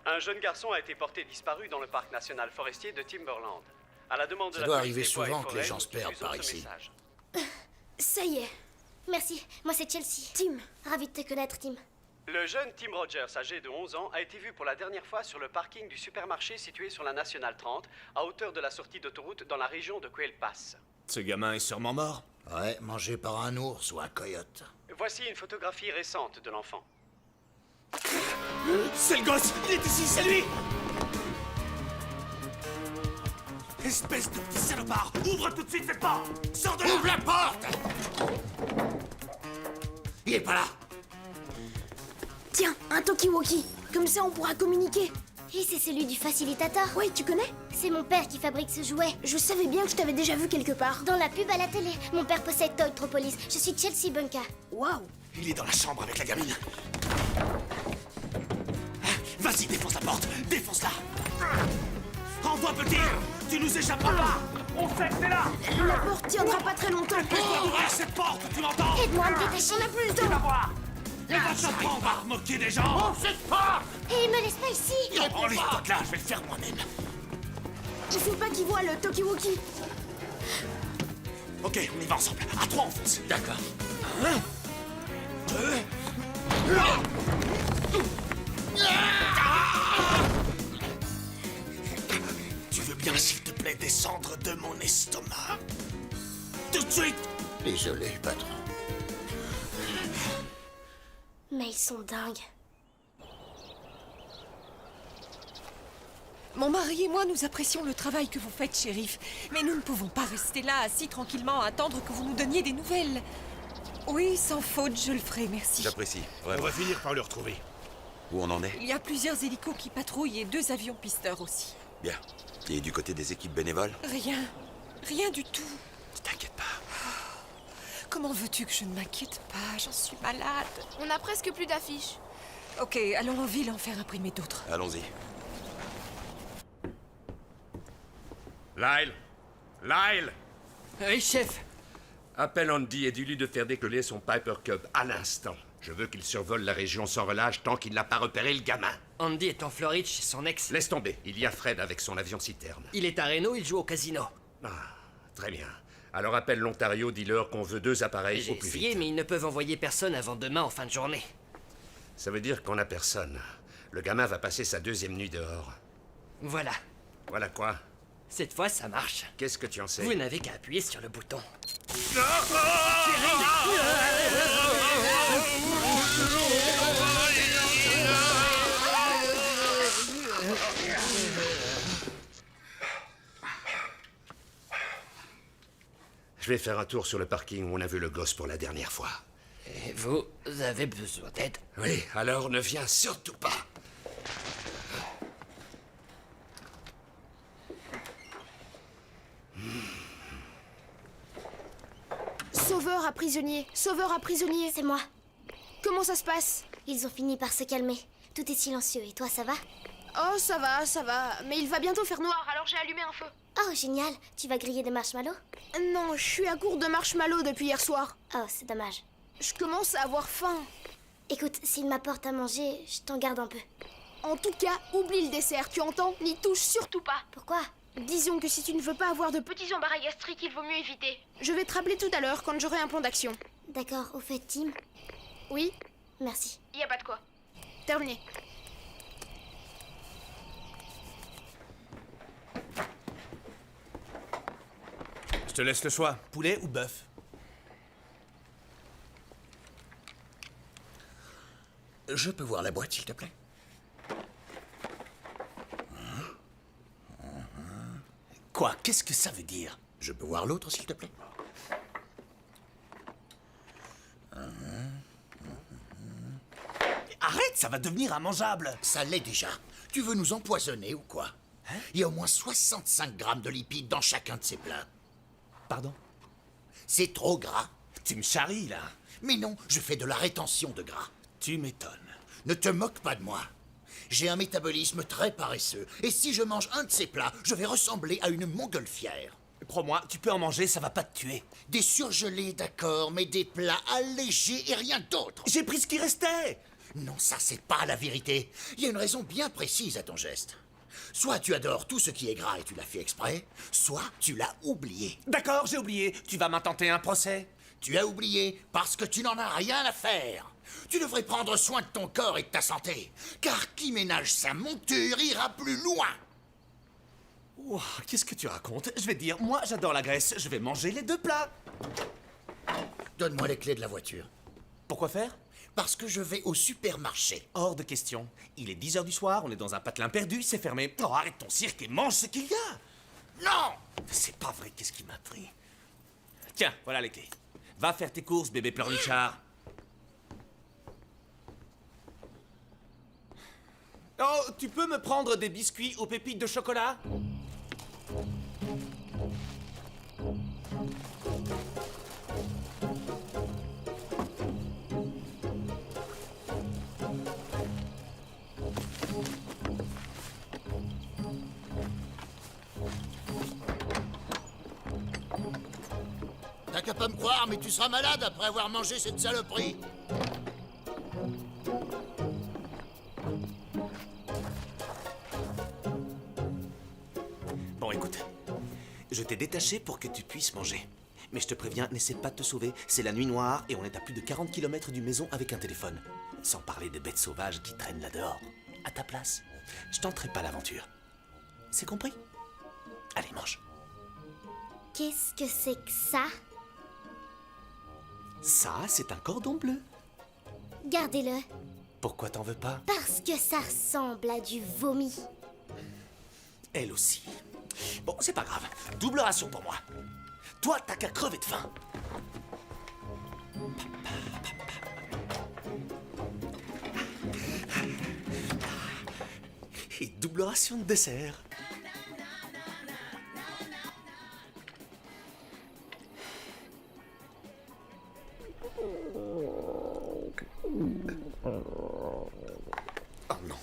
Un jeune garçon a été porté disparu dans le parc national forestier de Timberland. À la demande de Ça la doit police arriver des bois et souvent que forêts, les gens se nous perdent diffusons par ce ici. message. Ça y est. Merci, moi c'est Chelsea. Tim. Ravi de te connaître, Tim. Le jeune Tim Rogers, âgé de 11 ans, a été vu pour la dernière fois sur le parking du supermarché situé sur la Nationale 30, à hauteur de la sortie d'autoroute dans la région de Quail Pass. Ce gamin est sûrement mort. Ouais, mangé par un ours ou un coyote. Voici une photographie récente de l'enfant. C'est le gosse! Il est ici, c'est lui! Espèce de petit salopard! Ouvre tout de suite cette porte! Sors de là! Ouvre la porte! Il est pas là! Tiens, un talkie-walkie. Comme ça, on pourra communiquer. Et c'est celui du facilitateur. Oui, tu connais? C'est mon père qui fabrique ce jouet. Je savais bien que je t'avais déjà vu quelque part. Dans la pub à la télé, mon père possède Toytropolis. Je suis Chelsea Bunka. Waouh! Il est dans la chambre avec la gamine. Vas-y, défonce la porte! Défonce-la! Envoie, petit! Tu nous échapperas pas! On sait que t'es là! La porte tiendra pas très longtemps. Ouvre cette porte, tu m'entends? Aide-moi à me détacher. On a plus le Tu vas temps. voir! On va t'apprendre à moquer des gens! On cette porte! Et il me laisse pas ici. Enlève-toi de là, je vais le faire moi-même. Il faut pas qu'il voit le talkie-walkie. Ok, on y va ensemble. À 3, on fonce. D'accord. 1, 2... Tu veux bien, s'il te plaît, descendre de mon estomac? Tout de suite! Désolé, patron. Mais ils sont dingues. Mon mari et moi, nous apprécions le travail que vous faites, shérif. Mais nous ne pouvons pas rester là, assis tranquillement, à attendre que vous nous donniez des nouvelles. Oui, sans faute, je le ferai, merci. J'apprécie, On vraiment. va finir par le retrouver. Où on en est? Il y a plusieurs hélicos qui patrouillent et 2 avions pisteurs aussi. Bien. Et du côté des équipes bénévoles? Rien. Rien du tout. T'inquiète pas. Comment veux-tu que je ne m'inquiète pas? J'en suis malade. On a presque plus d'affiches. Ok, allons en ville en faire imprimer d'autres. Allons-y. Lyle! Lyle! Oui, chef. Appelle Andy et dis-lui de faire décoller son Piper Cub à l'instant. Je veux qu'il survole la région sans relâche tant qu'il n'a pas repéré le gamin. Andy est en Floride chez son ex. Laisse tomber, il y a Fred avec son avion citerne. Il est à Reno, il joue au casino. Ah, très bien. Alors appelle l'Ontario, dis-leur qu'on veut 2 appareils J'ai au plus essayé, vite. mais ils ne peuvent envoyer personne avant demain en fin de journée. Ça veut dire qu'on n'a personne. Le gamin va passer sa 2e nuit dehors. Voilà. Voilà quoi? Cette fois, ça marche. Qu'est-ce que tu en sais? Vous n'avez qu'à appuyer sur le bouton. Je vais faire un tour sur le parking où on a vu le gosse pour la dernière fois. Et vous avez besoin d'aide? Oui, alors ne viens surtout pas. Sauveur à prisonnier, sauveur à prisonnier. C'est moi. Comment ça se passe? Ils ont fini par se calmer. Tout est silencieux. Et toi, ça va? Oh, ça va. Mais il va bientôt faire noir, alors j'ai allumé un feu. Oh, génial. Tu vas griller des marshmallows? Non, je suis à court de marshmallows depuis hier soir. Oh, c'est dommage. Je commence à avoir faim. Écoute, s'il m'apporte à manger, je t'en garde un peu. En tout cas, oublie le dessert, tu entends? N'y touche surtout pas. Pourquoi? Disons que si tu ne veux pas avoir de petits embarras gastriques, il vaut mieux éviter. Je vais te rappeler tout à l'heure quand j'aurai un plan d'action. D'accord, au fait, Tim. Oui? Merci. Y a pas de quoi. Terminé. Je te laisse le choix, poulet ou bœuf? Je peux voir la boîte, s'il te plaît? Quoi? Qu'est-ce que ça veut dire? Je peux voir l'autre, s'il te plaît? Arrête, ça va devenir immangeable. Ça l'est déjà. Tu veux nous empoisonner ou quoi? Il y a au moins 65 grammes de lipides dans chacun de ces plats. Pardon? C'est trop gras. Tu me charries, là. Mais non, je fais de la rétention de gras. Tu m'étonnes. Ne te moque pas de moi. J'ai un métabolisme très paresseux. Et si je mange un de ces plats, je vais ressembler à une montgolfière. Crois-moi, tu peux en manger, ça va pas te tuer. Des surgelés, d'accord, mais des plats allégés et rien d'autre. J'ai pris ce qui restait. Non, ça, c'est pas la vérité. Il y a une raison bien précise à ton geste. Soit tu adores tout ce qui est gras et tu l'as fait exprès, soit tu l'as oublié. D'accord, j'ai oublié. Tu vas m'intenter un procès? Tu as oublié parce que tu n'en as rien à faire. Tu devrais prendre soin de ton corps et de ta santé. Car qui ménage sa monture ira plus loin. Ouah, qu'est-ce que tu racontes? Je vais te dire, moi j'adore la graisse, je vais manger les deux plats. Donne-moi les clés de la voiture. Pourquoi faire? Parce que je vais au supermarché. Hors de question. Il est 10h du soir, on est dans un patelin perdu, c'est fermé. Oh, arrête ton cirque et mange ce qu'il y a. Non! C'est pas vrai, qu'est-ce qui m'a pris? Tiens, voilà les clés. Va faire tes courses, bébé pleurnichard. Oh, tu peux me prendre des biscuits aux pépites de chocolat? T'as qu'à pas me croire, mais tu seras malade après avoir mangé cette saloperie. Bon, écoute. Je t'ai détaché pour que tu puisses manger. Mais je te préviens, n'essaie pas de te sauver. C'est la nuit noire et on est à plus de 40 km d'une maison avec un téléphone. Sans parler des bêtes sauvages qui traînent là dehors. À ta place, je tenterai pas l'aventure. C'est compris? Allez, mange. Qu'est-ce que c'est que ça? Ça, c'est un cordon bleu. Gardez-le. Pourquoi t'en veux pas? Parce que ça ressemble à du vomi. Elle aussi. Bon, c'est pas grave. Double ration pour moi. Toi, t'as qu'à crever de faim. Et double ration de dessert. Oh non.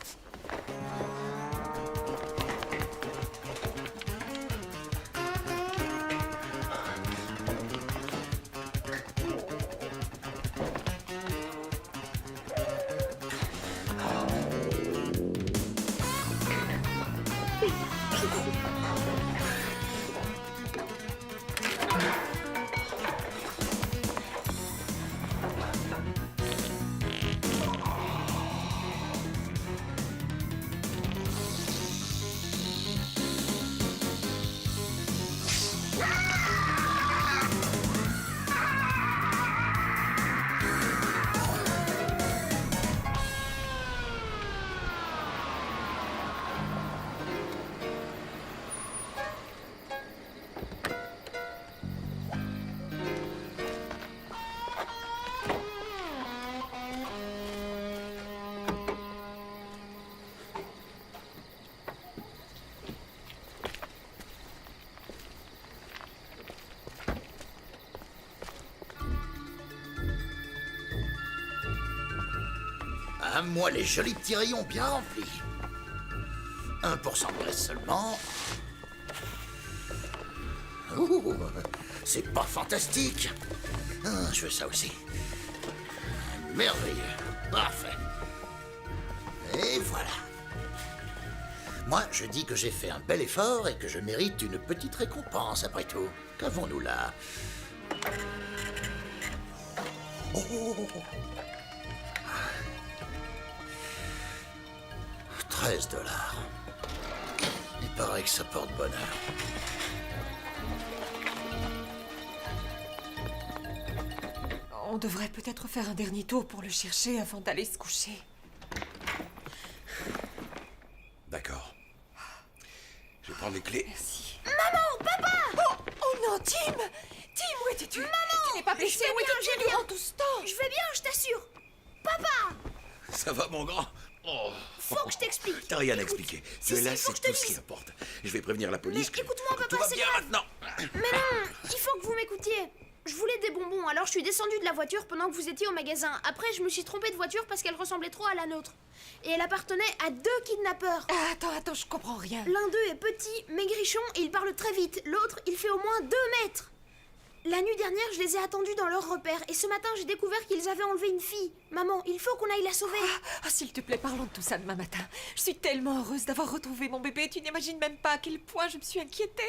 réclame-moi les jolis petits rayons bien remplis. 1% de graisse seulement. Ouh, c'est pas fantastique. Ah, je veux ça aussi. Merveilleux. Parfait. Et voilà. Moi, je dis que j'ai fait un bel effort et que je mérite une petite récompense, après tout. Qu'avons-nous là? Oh. 13 $. Il paraît que ça porte bonheur. On devrait peut-être faire un dernier tour pour le chercher avant d'aller se coucher. D'accord. Je vais prendre les clés. Merci. Maman, papa! Oh non, Tim! Tim, où étais-tu? Maman! Tu n'es pas blessé? Je vais Où bien, étais-tu je vais durant bien. tout ce temps? Je vais bien, je t'assure. Papa! Ça va, mon grand? Oh. Faut que je t'explique. T'as rien à expliquer. Si, Tu es là, si, faut c'est que je te tout ce qui dise. importe. Je vais prévenir la Mais police. écoute-moi, papa, Tout va c'est bien grave. maintenant. Mais non, il faut que vous m'écoutiez. Je voulais des bonbons, alors je suis descendue de la voiture pendant que vous étiez au magasin. Après, je me suis trompée de voiture parce qu'elle ressemblait trop à la nôtre. Et elle appartenait à 2 kidnappeurs. Ah, attends, je comprends rien. L'un d'eux est petit, maigrichon et il parle très vite. L'autre, il fait au moins 2 mètres. La nuit dernière, je les ai attendus dans leur repère. Et ce matin, j'ai découvert qu'ils avaient enlevé une fille. Maman, il faut qu'on aille la sauver. Ah, s'il te plaît, parlons de tout ça demain matin. Je suis tellement heureuse d'avoir retrouvé mon bébé. Tu n'imagines même pas à quel point je me suis inquiétée.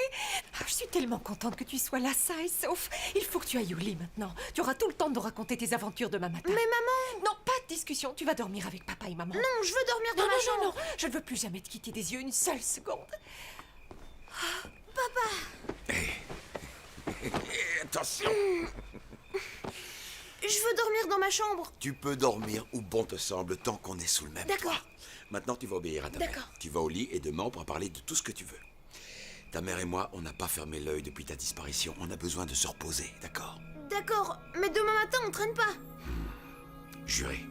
Ah, je suis tellement contente que tu sois là, sain et sauf. Il faut que tu ailles au lit maintenant. Tu auras tout le temps de nous raconter tes aventures demain matin. Mais maman... Non, pas de discussion. Tu vas dormir avec papa et maman. Non, je veux dormir dans ma chambre. Non, je ne veux plus jamais te quitter des yeux une seule seconde. Papa... Attention. Je veux dormir dans ma chambre. Tu peux dormir où bon te semble tant qu'on est sous le même D'accord. toit. Maintenant, tu vas obéir à ta mère. D'accord. Tu vas au lit et demain, on pourra parler de tout ce que tu veux. Ta mère et moi, on n'a pas fermé l'œil depuis ta disparition. On a besoin de se reposer, d'accord? D'accord, mais demain matin, on traîne pas. Juré.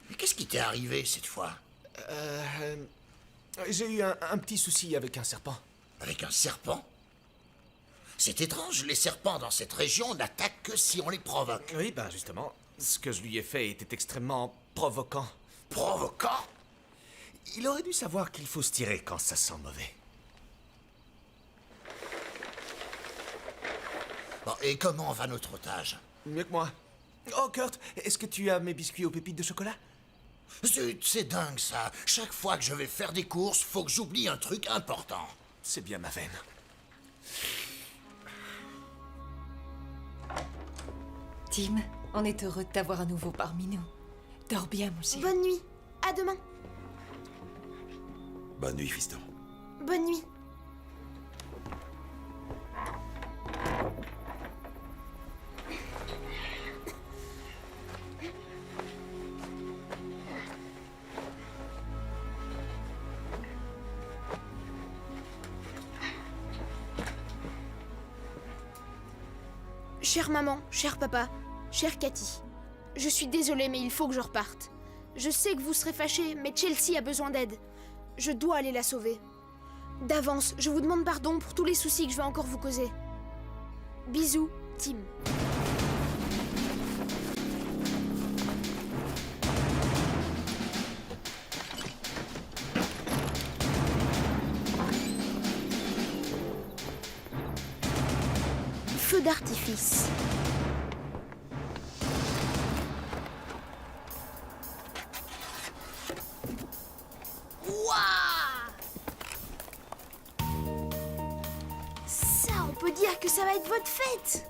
Mais qu'est-ce qui t'est arrivé cette fois? J'ai eu un petit souci avec un serpent. Avec un serpent? C'est étrange, les serpents dans cette région n'attaquent que si on les provoque. Oui, ben justement, ce que je lui ai fait était extrêmement provoquant. Provoquant? Il aurait dû savoir qu'il faut se tirer quand ça sent mauvais. Bon, et comment va notre otage? Mieux que moi. Oh, Kurt, est-ce que tu as mes biscuits aux pépites de chocolat? Zut, c'est dingue ça. Chaque fois que je vais faire des courses, faut que j'oublie un truc important. C'est bien ma veine. Tim, on est heureux de t'avoir à nouveau parmi nous. Dors bien, mon chéri. Bonne nuit. À demain. Bonne nuit, fiston. Bonne nuit. Chère maman, cher papa, chère Cathy, je suis désolée mais il faut que je reparte. Je sais que vous serez fâchés, mais Chelsea a besoin d'aide. Je dois aller la sauver. D'avance, je vous demande pardon pour tous les soucis que je vais encore vous causer. Bisous, Tim. Feu d'artifice. Ça, on peut dire que ça va être votre fête.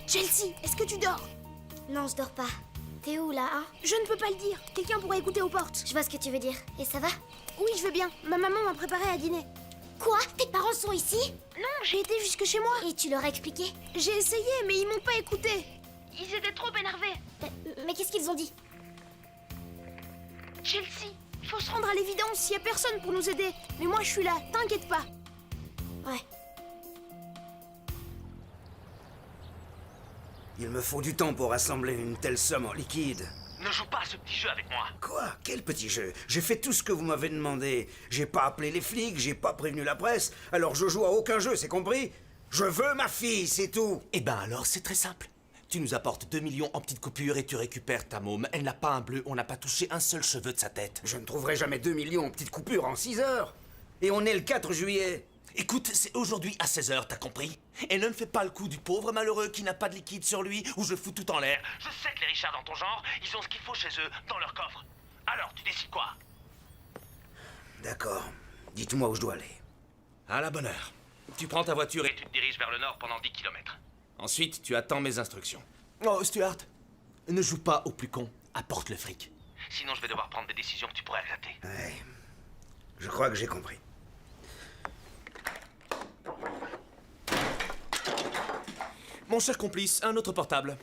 Chelsea, est-ce que tu dors? Non, je dors pas. T'es où là, hein? Je ne peux pas le dire. Quelqu'un pourrait écouter aux portes. Je vois ce que tu veux dire. Et ça va? Oui, je vais bien. Ma maman m'a préparé à dîner. Quoi? Tes parents sont ici? Non, j'ai été jusque chez moi. Et tu leur as expliqué? J'ai essayé, mais ils m'ont pas écouté. Ils étaient trop énervés. Mais qu'est-ce qu'ils ont dit? Chelsea, faut se rendre à l'évidence, y a personne pour nous aider. Mais moi, je suis là, t'inquiète pas. Ouais. Il me faut du temps pour rassembler une telle somme en liquide. Ne joue pas à ce petit jeu avec moi. Quoi? Quel petit jeu? J'ai fait tout ce que vous m'avez demandé. J'ai pas appelé les flics, j'ai pas prévenu la presse, alors je joue à aucun jeu, c'est compris? Je veux ma fille, c'est tout. Eh ben alors, c'est très simple. Tu nous apportes 2 millions en petites coupures et tu récupères ta môme. Elle n'a pas un bleu, on n'a pas touché un seul cheveu de sa tête. Je ne trouverai jamais 2 millions en petites coupures en 6 heures. Et on est le 4 juillet. Écoute, c'est aujourd'hui à 16h, t'as compris? Et ne me fais pas le coup du pauvre malheureux qui n'a pas de liquide sur lui ou je fous tout en l'air. Je sais que les Richards dans ton genre, ils ont ce qu'il faut chez eux, dans leur coffre. Alors, tu décides quoi? D'accord. Dites-moi où je dois aller. À la bonne heure. Tu prends ta voiture Et tu te diriges vers le nord pendant 10 km. ensuite tu attends mes instructions. Oh, Stuart, ne joue pas au plus con. Apporte le fric. Sinon, je vais devoir prendre des décisions que tu pourrais accepter. Ouais. Je crois que j'ai compris. Mon cher complice, un autre portable.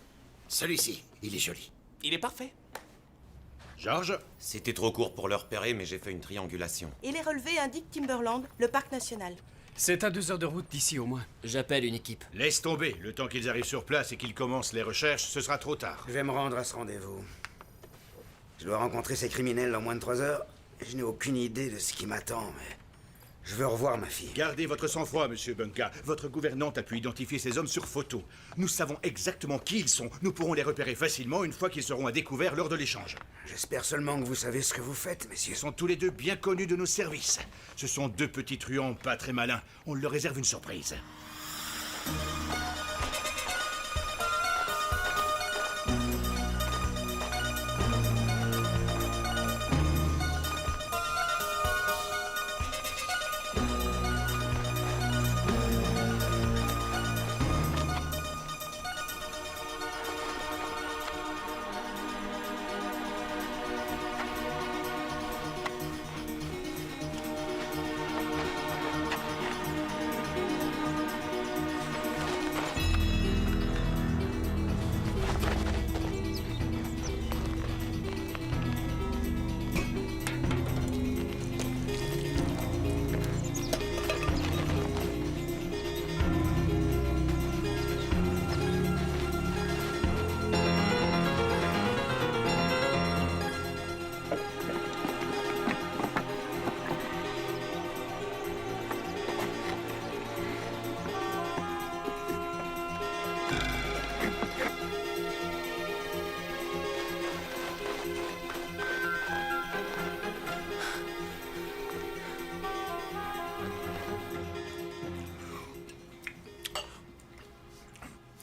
Celui-ci, il est joli. Il est parfait. Georges? C'était trop court pour le repérer, mais j'ai fait une triangulation. Et les relevés indiquent Timberland, le parc national. C'est à 2 heures de route d'ici au moins. J'appelle une équipe. Laisse tomber. Le temps qu'ils arrivent sur place et qu'ils commencent les recherches, ce sera trop tard. Je vais me rendre à ce rendez-vous. Je dois rencontrer ces criminels en moins de 3 heures. Je n'ai aucune idée de ce qui m'attend, mais... Je veux revoir ma fille. Gardez votre sang-froid, monsieur Bunka. Votre gouvernante a pu identifier ces hommes sur photo. Nous savons exactement qui ils sont. Nous pourrons les repérer facilement une fois qu'ils seront à découvert lors de l'échange. J'espère seulement que vous savez ce que vous faites, messieurs. Ils sont tous les deux bien connus de nos services. Ce sont 2 petits truands pas très malins. On leur réserve une surprise.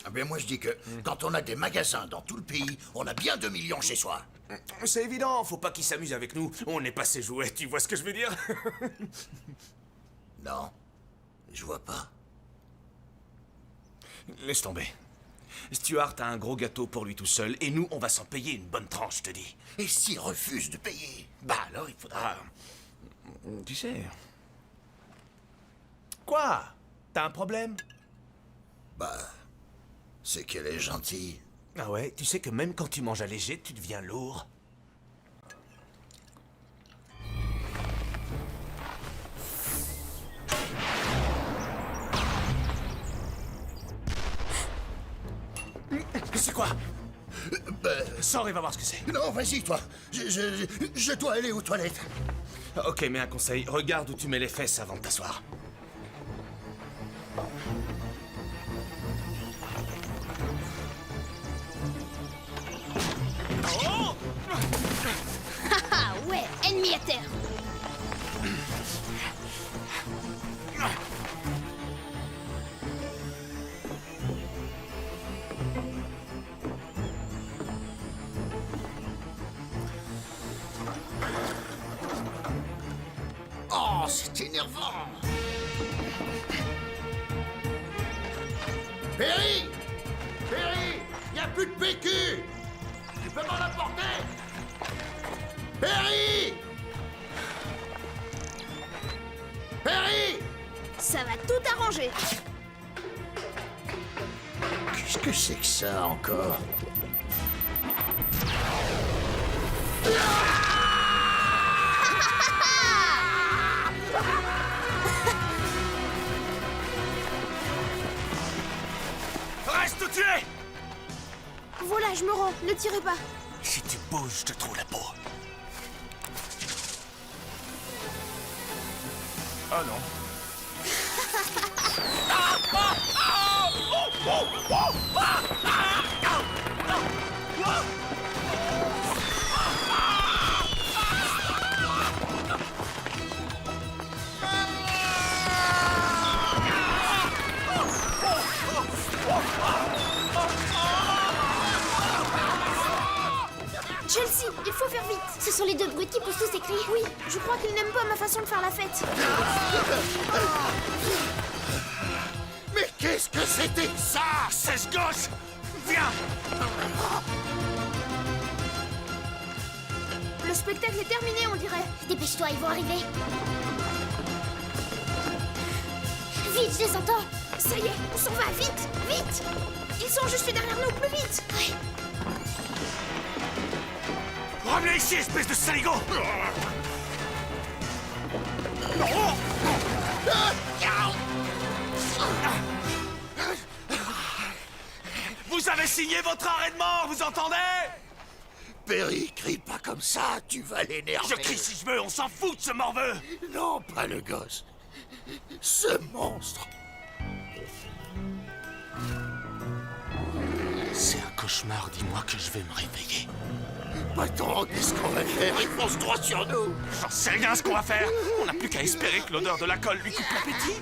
Ah ben moi je dis que quand on a des magasins dans tout le pays, on a bien 2 millions chez soi. C'est évident, faut pas qu'ils s'amusent avec nous. On n'est pas ses jouets, tu vois ce que je veux dire? Non, je vois pas. Laisse tomber. Stuart a un gros gâteau pour lui tout seul, et nous, on va s'en payer une bonne tranche, je te dis. Et s'il refuse de payer? Bah alors il faudra... Tu sais... Quoi? T'as un problème? Bah... c'est qu'elle est gentille. Ah ouais, tu sais que même quand tu manges allégé, tu deviens lourd. C'est quoi? Sors et va voir ce que c'est. Non, vas-y, toi. Je dois aller aux toilettes. Ok, mais un conseil, regarde où tu mets les fesses avant de t'asseoir. Haha, ouais, ennemi à terre. Oh, c'est énervant. Perry! Perry! Y a plus de PQ! Tu peux m'en apporter? Perry! Perry! Ça va tout arranger. Qu'est-ce que c'est que ça encore? Reste où tu es! voilà, je me rends. Ne tirez pas. Si tu bouges, je te trouve la peau. Oh non. Chelsea, il faut faire vite. Ce sont les deux brutes qui poussent tous ces cris. Oui, je crois qu'ils n'aiment pas ma façon de faire la fête. Mais qu'est-ce que c'était ça? 16 gosses! Viens! Le spectacle est terminé, on dirait. Dépêche-toi, ils vont arriver. Vite, je les entends. Ça y est, on s'en va, vite, vite. Ils sont juste derrière nous, plus vite. Ouais. Revenez ici, espèce de saligo! Vous avez signé votre arrêt de mort, vous entendez? Perry, crie pas comme ça, tu vas l'énerver. Je crie si je veux, on s'en fout de ce morveux! Non, pas le gosse. Ce monstre. C'est un cauchemar, dis-moi que je vais me réveiller. Attends, qu'est-ce qu'on va faire? Il fonce droit sur nous. J'en sais rien ce qu'on va faire. On n'a plus qu'à espérer que l'odeur de la colle lui coupe l'appétit.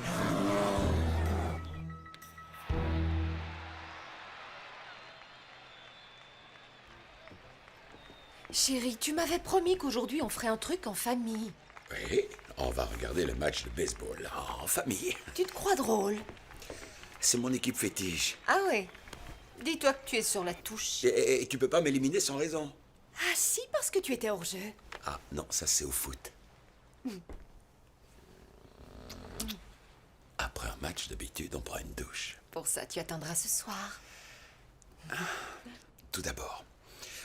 Chérie, tu m'avais promis qu'aujourd'hui on ferait un truc en famille. Oui, on va regarder le match de baseball en famille. Tu te crois drôle? C'est mon équipe fétiche. Ah ouais. Dis-toi que tu es sur la touche. Et tu peux pas m'éliminer sans raison. Ah si, parce que tu étais hors jeu. Ah non, ça c'est au foot. Après un match, d'habitude, on prend une douche. Pour ça, tu attendras ce soir. Tout d'abord,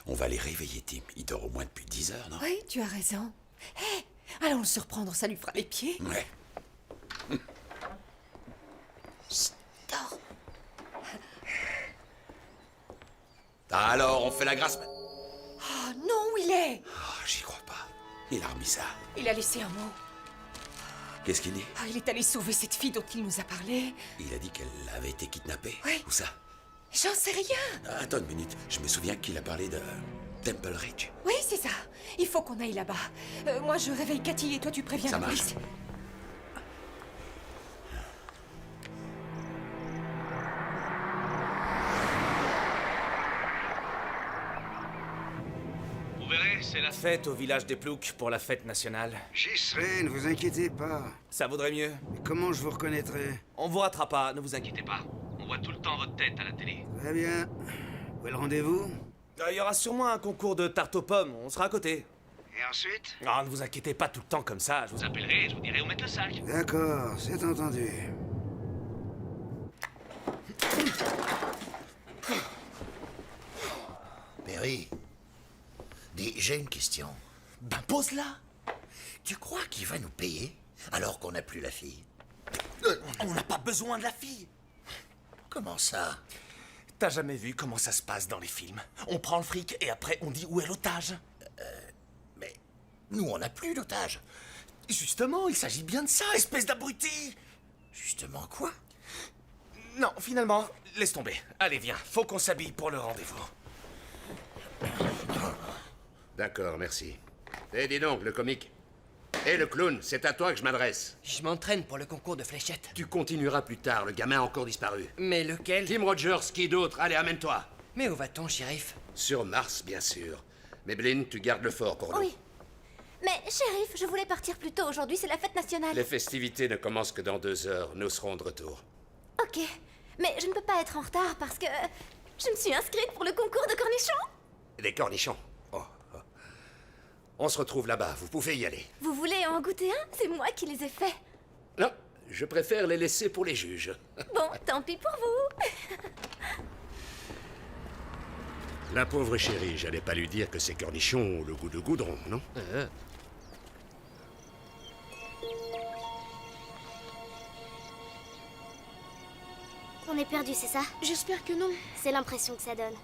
on va aller réveiller Tim. Il dort au moins depuis 10 heures, non? Oui, tu as raison. Hé, allons le surprendre, ça lui fera les pieds. Ouais. Chut, dors. Alors, on fait la grâce. Oh non, où il est? Oh, j'y crois pas. Il a remis ça. Il a laissé un mot. Qu'est-ce qu'il dit? Ah, il est allé sauver cette fille dont il nous a parlé. Il a dit qu'elle avait été kidnappée. Oui. Où ça? J'en sais rien. Attends une minute. Je me souviens qu'il a parlé de Temple Ridge. Oui, c'est ça. Il faut qu'on aille là-bas. Moi, je réveille Cathy et toi, tu préviens Ça la marche. police. Vous verrez, c'est la Fête au village des Ploucs pour la fête nationale. J'y serai, ne vous inquiétez pas. Ça vaudrait mieux. Mais comment je vous reconnaîtrai? On vous rattrape pas, ne vous inquiétez pas. On voit tout le temps votre tête à la télé. Très bien. Où est le rendez-vous? Il y aura sûrement un concours de tarte aux pommes, on sera à côté. Et ensuite? Ah, ne vous inquiétez pas tout le temps comme ça, je vous Appellerai et je vous dirai où mettre le sac. D'accord, c'est entendu. Perry, dis, j'ai une question. Ben pose-la. Tu crois qu'il va nous payer alors qu'on n'a plus la fille? On n'a pas besoin de la fille. Comment ça? T'as jamais vu comment ça se passe dans les films? On prend le fric et après on dit où est l'otage. Mais nous, on n'a plus d'otage. Justement, il s'agit bien de ça, espèce d'abruti. Justement quoi? Non, finalement, laisse tomber. Allez, viens, faut qu'on s'habille pour le rendez-vous. D'accord, merci. Eh, dis donc, le comique. Eh, le clown, c'est à toi que je m'adresse. Je m'entraîne pour le concours de fléchettes. Tu continueras plus tard, le gamin a encore disparu. Mais lequel? Tim Rogers, qui d'autre? Allez, amène-toi. Mais où va-t-on, shérif? Sur Mars, bien sûr. Maybelline, tu gardes le fort pour nous. Oui. Mais, shérif, je voulais partir plus tôt. Aujourd'hui, c'est la fête nationale. Les festivités ne commencent que dans 2 heures. Nous serons de retour. Ok. Mais je ne peux pas être en retard parce que je me suis inscrite pour le concours de cornichons. Des cornichons. Oh, oh. On se retrouve là-bas, vous pouvez y aller. Vous voulez en goûter un? C'est moi qui les ai faits. Non, je préfère les laisser pour les juges. Bon, tant pis pour vous. La pauvre chérie, j'allais pas lui dire que ces cornichons ont le goût de goudron, non? On est perdu, c'est ça? J'espère que non. C'est l'impression que ça donne.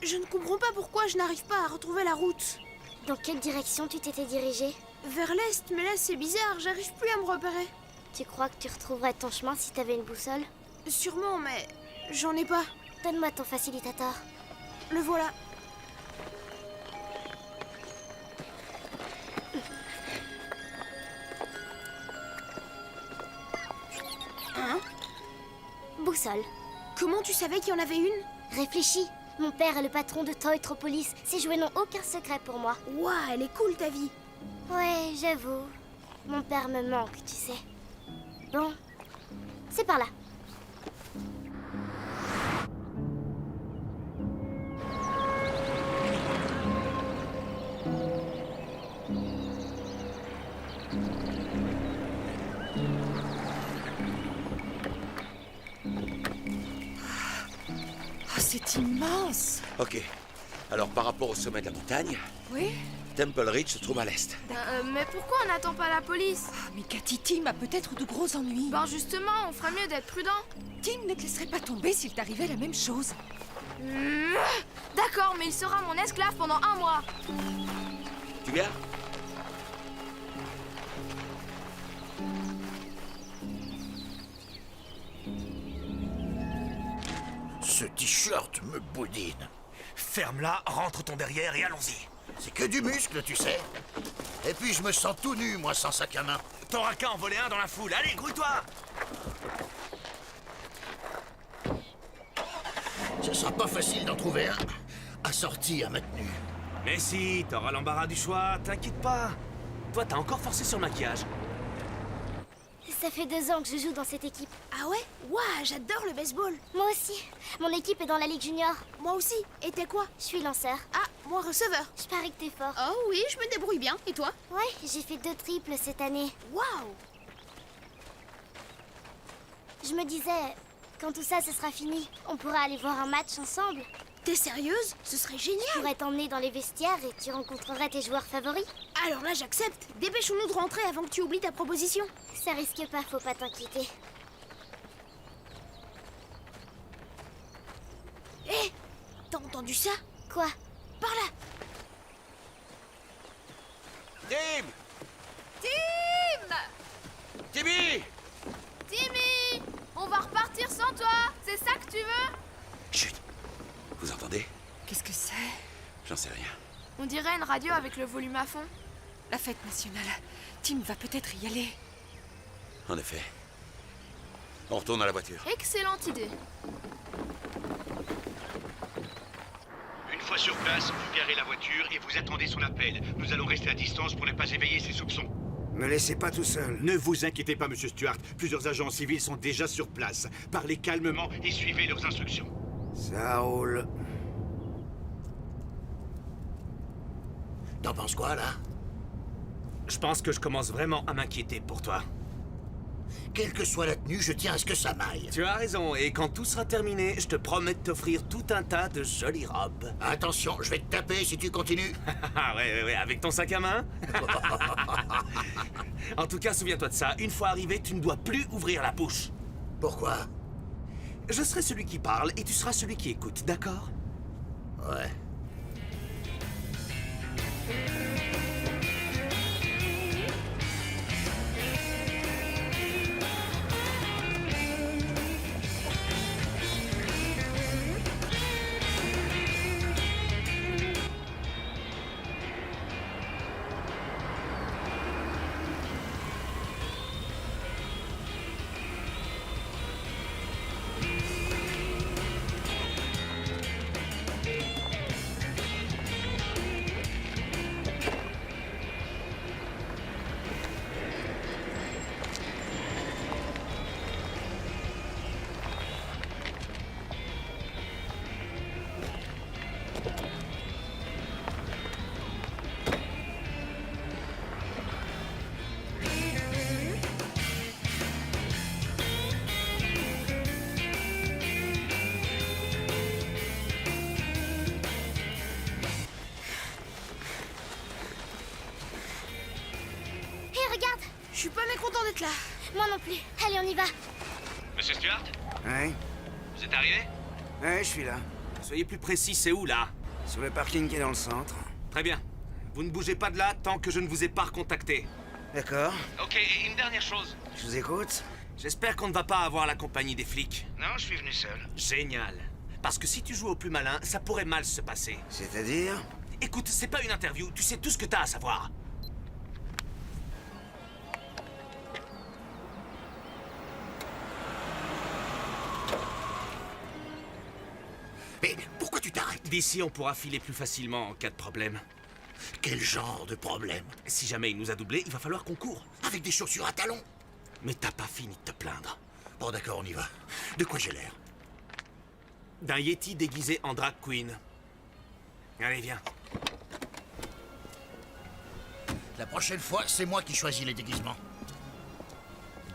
Je ne comprends pas pourquoi je n'arrive pas à retrouver la route. Dans quelle direction tu t'étais dirigé? Vers l'est, mais là c'est bizarre, j'arrive plus à me repérer. Tu crois que tu retrouverais ton chemin si t'avais une boussole? Sûrement, mais j'en ai pas. Donne-moi ton facilitator. Le voilà. Hein? Boussole. Comment tu savais qu'il y en avait une? Réfléchis. Mon père est le patron de Toytropolis. Ces jouets n'ont aucun secret pour moi. Ouah, elle est cool ta vie. Ouais, j'avoue. Mon père me manque, tu sais. Bon, c'est par là. Oh, c'est immense. Ok. Alors, par rapport au sommet de la montagne, Oui? Temple Ridge se trouve à l'est. Mais pourquoi on n'attend pas la police? Ah, mais Cathy, Tim a peut-être de gros ennuis. Ben justement, on ferait mieux d'être prudent. Tim ne te laisserait pas tomber s'il t'arrivait la même chose. D'accord, mais il sera mon esclave pendant 1 mois. Tu viens? Ce t-shirt me boudine. Ferme-la, rentre ton derrière et allons-y. C'est que du muscle, tu sais. Et puis je me sens tout nu, moi, sans sac à main. T'auras qu'à en voler un dans la foule. Allez, grouille-toi! Ce sera pas facile d'en trouver un assorti à ma tenue. Mais si, t'auras l'embarras du choix, t'inquiète pas. Toi, t'as encore forcé sur le maquillage. Ça fait 2 ans que je joue dans cette équipe. Ah ouais? Ouah, j'adore le baseball. Moi aussi. Mon équipe est dans la Ligue Junior. Moi aussi. Et t'es quoi? Je suis lanceur. Ah, moi receveur. Je parie que t'es fort. Oh oui, je me débrouille bien. Et toi? Ouais, j'ai fait 2 triples cette année. Waouh! Je me disais, quand tout ça, ce sera fini, on pourra aller voir un match ensemble. T'es sérieuse? Ce serait génial. Je pourrais t'emmener dans les vestiaires et tu rencontrerais tes joueurs favoris. Alors là, j'accepte. Dépêchons-nous de rentrer avant que tu oublies ta proposition. Ça risque pas, faut pas t'inquiéter. Hé! T'as entendu ça? Quoi? Par là! Tim! Tim! Timmy! Timmy! On va repartir sans toi. C'est ça que tu veux? Chut! Vous entendez? Qu'est-ce que c'est? J'en sais rien. On dirait une radio avec le volume à fond. La fête nationale. Tim va peut-être y aller. En effet. On retourne à la voiture. Excellente idée. Une fois sur place, vous garez la voiture et vous attendez son appel. Nous allons rester à distance pour ne pas éveiller ses soupçons. Me laissez pas tout seul. Ne vous inquiétez pas, monsieur Stuart. Plusieurs agents civils sont déjà sur place. Parlez calmement Et suivez leurs instructions. Ça roule. T'en penses quoi, là? Je pense que je commence vraiment à m'inquiéter pour toi. Quelle que soit la tenue, je tiens à ce que ça m'aille. Tu as raison, et quand tout sera terminé, je te promets de t'offrir tout un tas de jolies robes. Attention, je vais te taper si tu continues. ouais, avec ton sac à main. En tout cas, souviens-toi de ça. Une fois arrivé, tu ne dois plus ouvrir la bouche. Pourquoi? Je serai celui qui parle et tu seras celui qui écoute, d'accord? Ouais. Je suis pas mécontent d'être là. Moi non plus. Allez, on y va. Monsieur Stuart? Ouais, Vous êtes arrivé? ouais, je suis là. Soyez plus précis, c'est où là? Sur le parking qui est dans le centre. Très bien. Vous ne bougez pas de là tant que je ne vous ai pas recontacté. D'accord. Ok, et une dernière chose. Je vous écoute. J'espère qu'on ne va pas avoir la compagnie des flics. Non, je suis venu seul. Génial. Parce que si tu joues au plus malin, ça pourrait mal se passer. C'est-à-dire? Écoute, c'est pas une interview, tu sais tout ce que t'as à savoir. Mais pourquoi tu t'arrêtes? D'ici, on pourra filer plus facilement en cas de problème. Quel genre de problème? Si jamais il nous a doublés, il va falloir qu'on court. Avec des chaussures à talons? Mais t'as pas fini de te plaindre. Bon d'accord, on y va. De quoi j'ai l'air? D'un Yeti déguisé en drag queen. Allez, viens. La prochaine fois, c'est moi qui choisis les déguisements.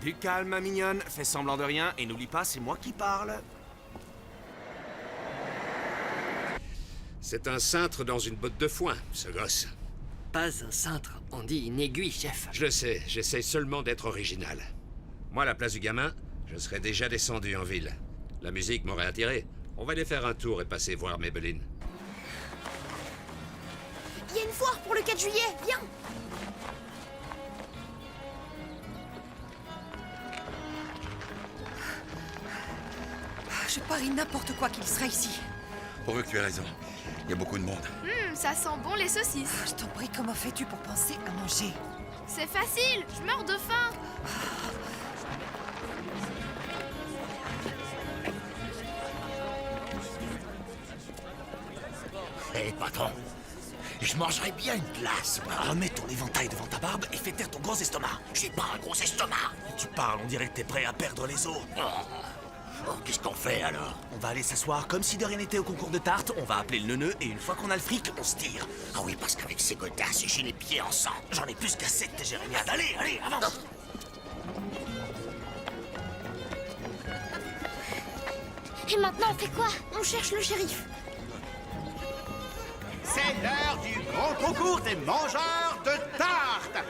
Du calme, ma mignonne. Fais semblant de rien et n'oublie pas, c'est moi qui parle. C'est un cintre dans une botte de foin, ce gosse. Pas un cintre, on dit une aiguille, chef. Je le sais, j'essaie seulement d'être original. Moi, à la place du gamin, je serais déjà descendu en ville. La musique m'aurait attiré. On va aller faire un tour et passer voir Maybelline. Il y a une foire pour le 4 juillet, viens! Je parie n'importe quoi qu'il sera ici. Pourvu que tu aies raison. Il y a beaucoup de monde. Ça sent bon les saucisses. Je t'en prie, comment fais-tu pour penser à manger? C'est facile, je meurs de faim. Hé, patron, je mangerais bien une glace, moi. Remets ton éventail devant ta barbe et fais taire ton gros estomac. J'ai pas un gros estomac. Tu parles, on dirait que t'es prêt à perdre les os. Oh, qu'est-ce qu'on fait alors? On va aller s'asseoir comme si de rien n'était au concours de tarte, on va appeler le neuneu et une fois qu'on a le fric, on se tire. Ah oui, parce qu'avec ces godasses, j'ai les pieds en sang. J'en ai plus qu'assez de tes jérémiades. Allez, allez, avance. Et maintenant, on fait quoi? On cherche le shérif. C'est l'heure du grand concours des mangeurs de tartes.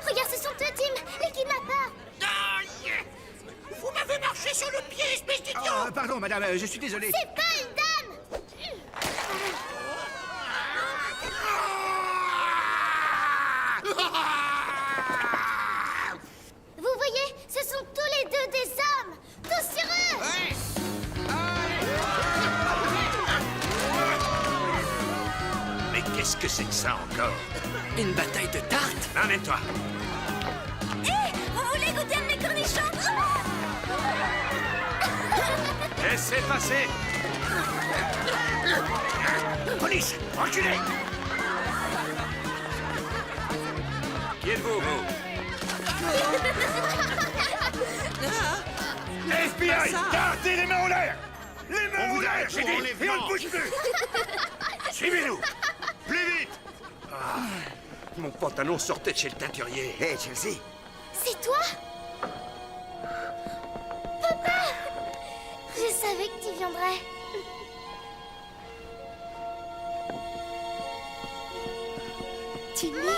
Regarde, ce sont eux, Tim, les kidnappeurs. Vous m'avez marché sur le pied, espèce d'idiot! Pardon, madame, je suis désolé. C'est pas une dame. Vous voyez, ce sont tous les deux des hommes. Tous sur eux. Mais qu'est-ce que c'est que ça encore? Une bataille de tartes? Amène-toi! Vous voulez goûter un de mes cornichons? Laissez passer! Police, reculez! Qui êtes-vous, vous? FBI, gardez les mains en l'air! Les mains en l'air, j'ai dit, et on ne bouge plus! Suivez-nous! Plus vite! Mon pantalon sortait de chez le teinturier. Hé, Chelsea! C'est toi? Papa! Je savais que tu viendrais. Timmy!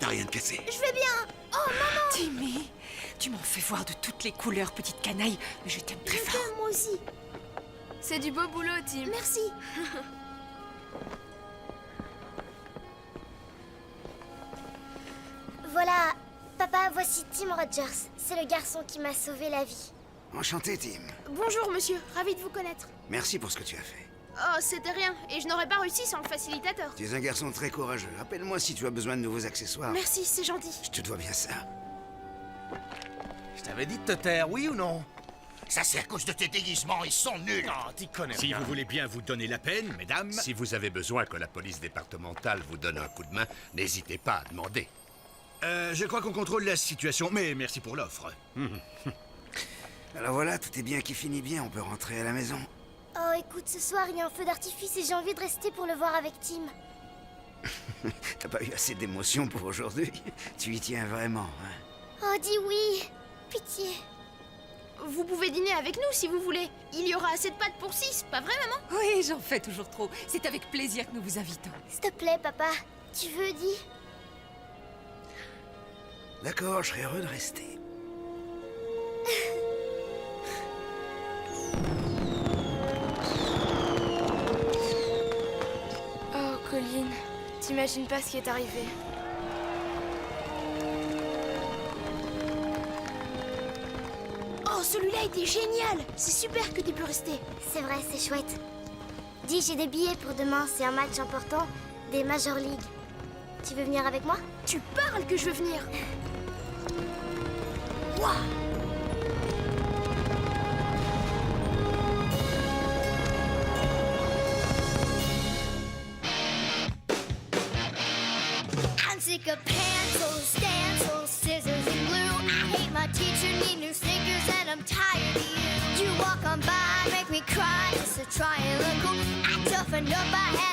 T'as rien de cassé. Je vais bien. Oh, maman! Timmy, tu m'en fais voir de toutes les couleurs, petite canaille, mais je t'aime très fort. Moi aussi. C'est du beau boulot, Tim. Merci. Voilà, papa, voici Tim Rogers. C'est le garçon qui m'a sauvé la vie. Enchanté, Tim. Bonjour, monsieur. Ravi de vous connaître. Merci pour ce que tu as fait. Oh, c'était rien. Et je n'aurais pas réussi sans le facilitateur. Tu es un garçon très courageux. Appelle-moi si tu as besoin de nouveaux accessoires. Merci, c'est gentil. Je te dois bien ça. Je t'avais dit de te taire, oui ou non? Ça, c'est à cause de tes déguisements, ils sont nuls! Non, t'y connais Si rien. vous voulez bien vous donner la peine, mesdames. Si vous avez besoin que la police départementale vous donne un coup de main, n'hésitez pas à demander. Je crois qu'on contrôle la situation, mais merci pour l'offre. Alors voilà, tout est bien qui finit bien, on peut rentrer à la maison. Oh, écoute, ce soir, il y a un feu d'artifice et j'ai envie de rester pour le voir avec Tim. T'as pas eu assez d'émotion pour aujourd'hui? Tu y tiens vraiment, hein? Oh, dis oui. Pitié. vous pouvez dîner avec nous si vous voulez. Il y aura assez de pâtes pour 6, pas vrai, maman? Oui, j'en fais toujours trop. C'est avec plaisir que nous vous invitons. S'il te plaît, papa. Tu veux, dis? D'accord, je serais heureux de rester. Oh, Colline, t'imagines pas ce qui est arrivé. Oh, celui-là était génial! C'est super que t'aies pu rester. C'est vrai, c'est chouette. Dis, j'ai des billets pour demain. C'est un match important des Major League. Tu veux venir avec moi? Tu parles que je veux venir. Waouh! I'm sick of pencils, stencils, scissors, and glue. I hate my teacher, need new sneakers, and I'm tired of you. You walk on by, make me cry, just to try and look cool. I toughened up, I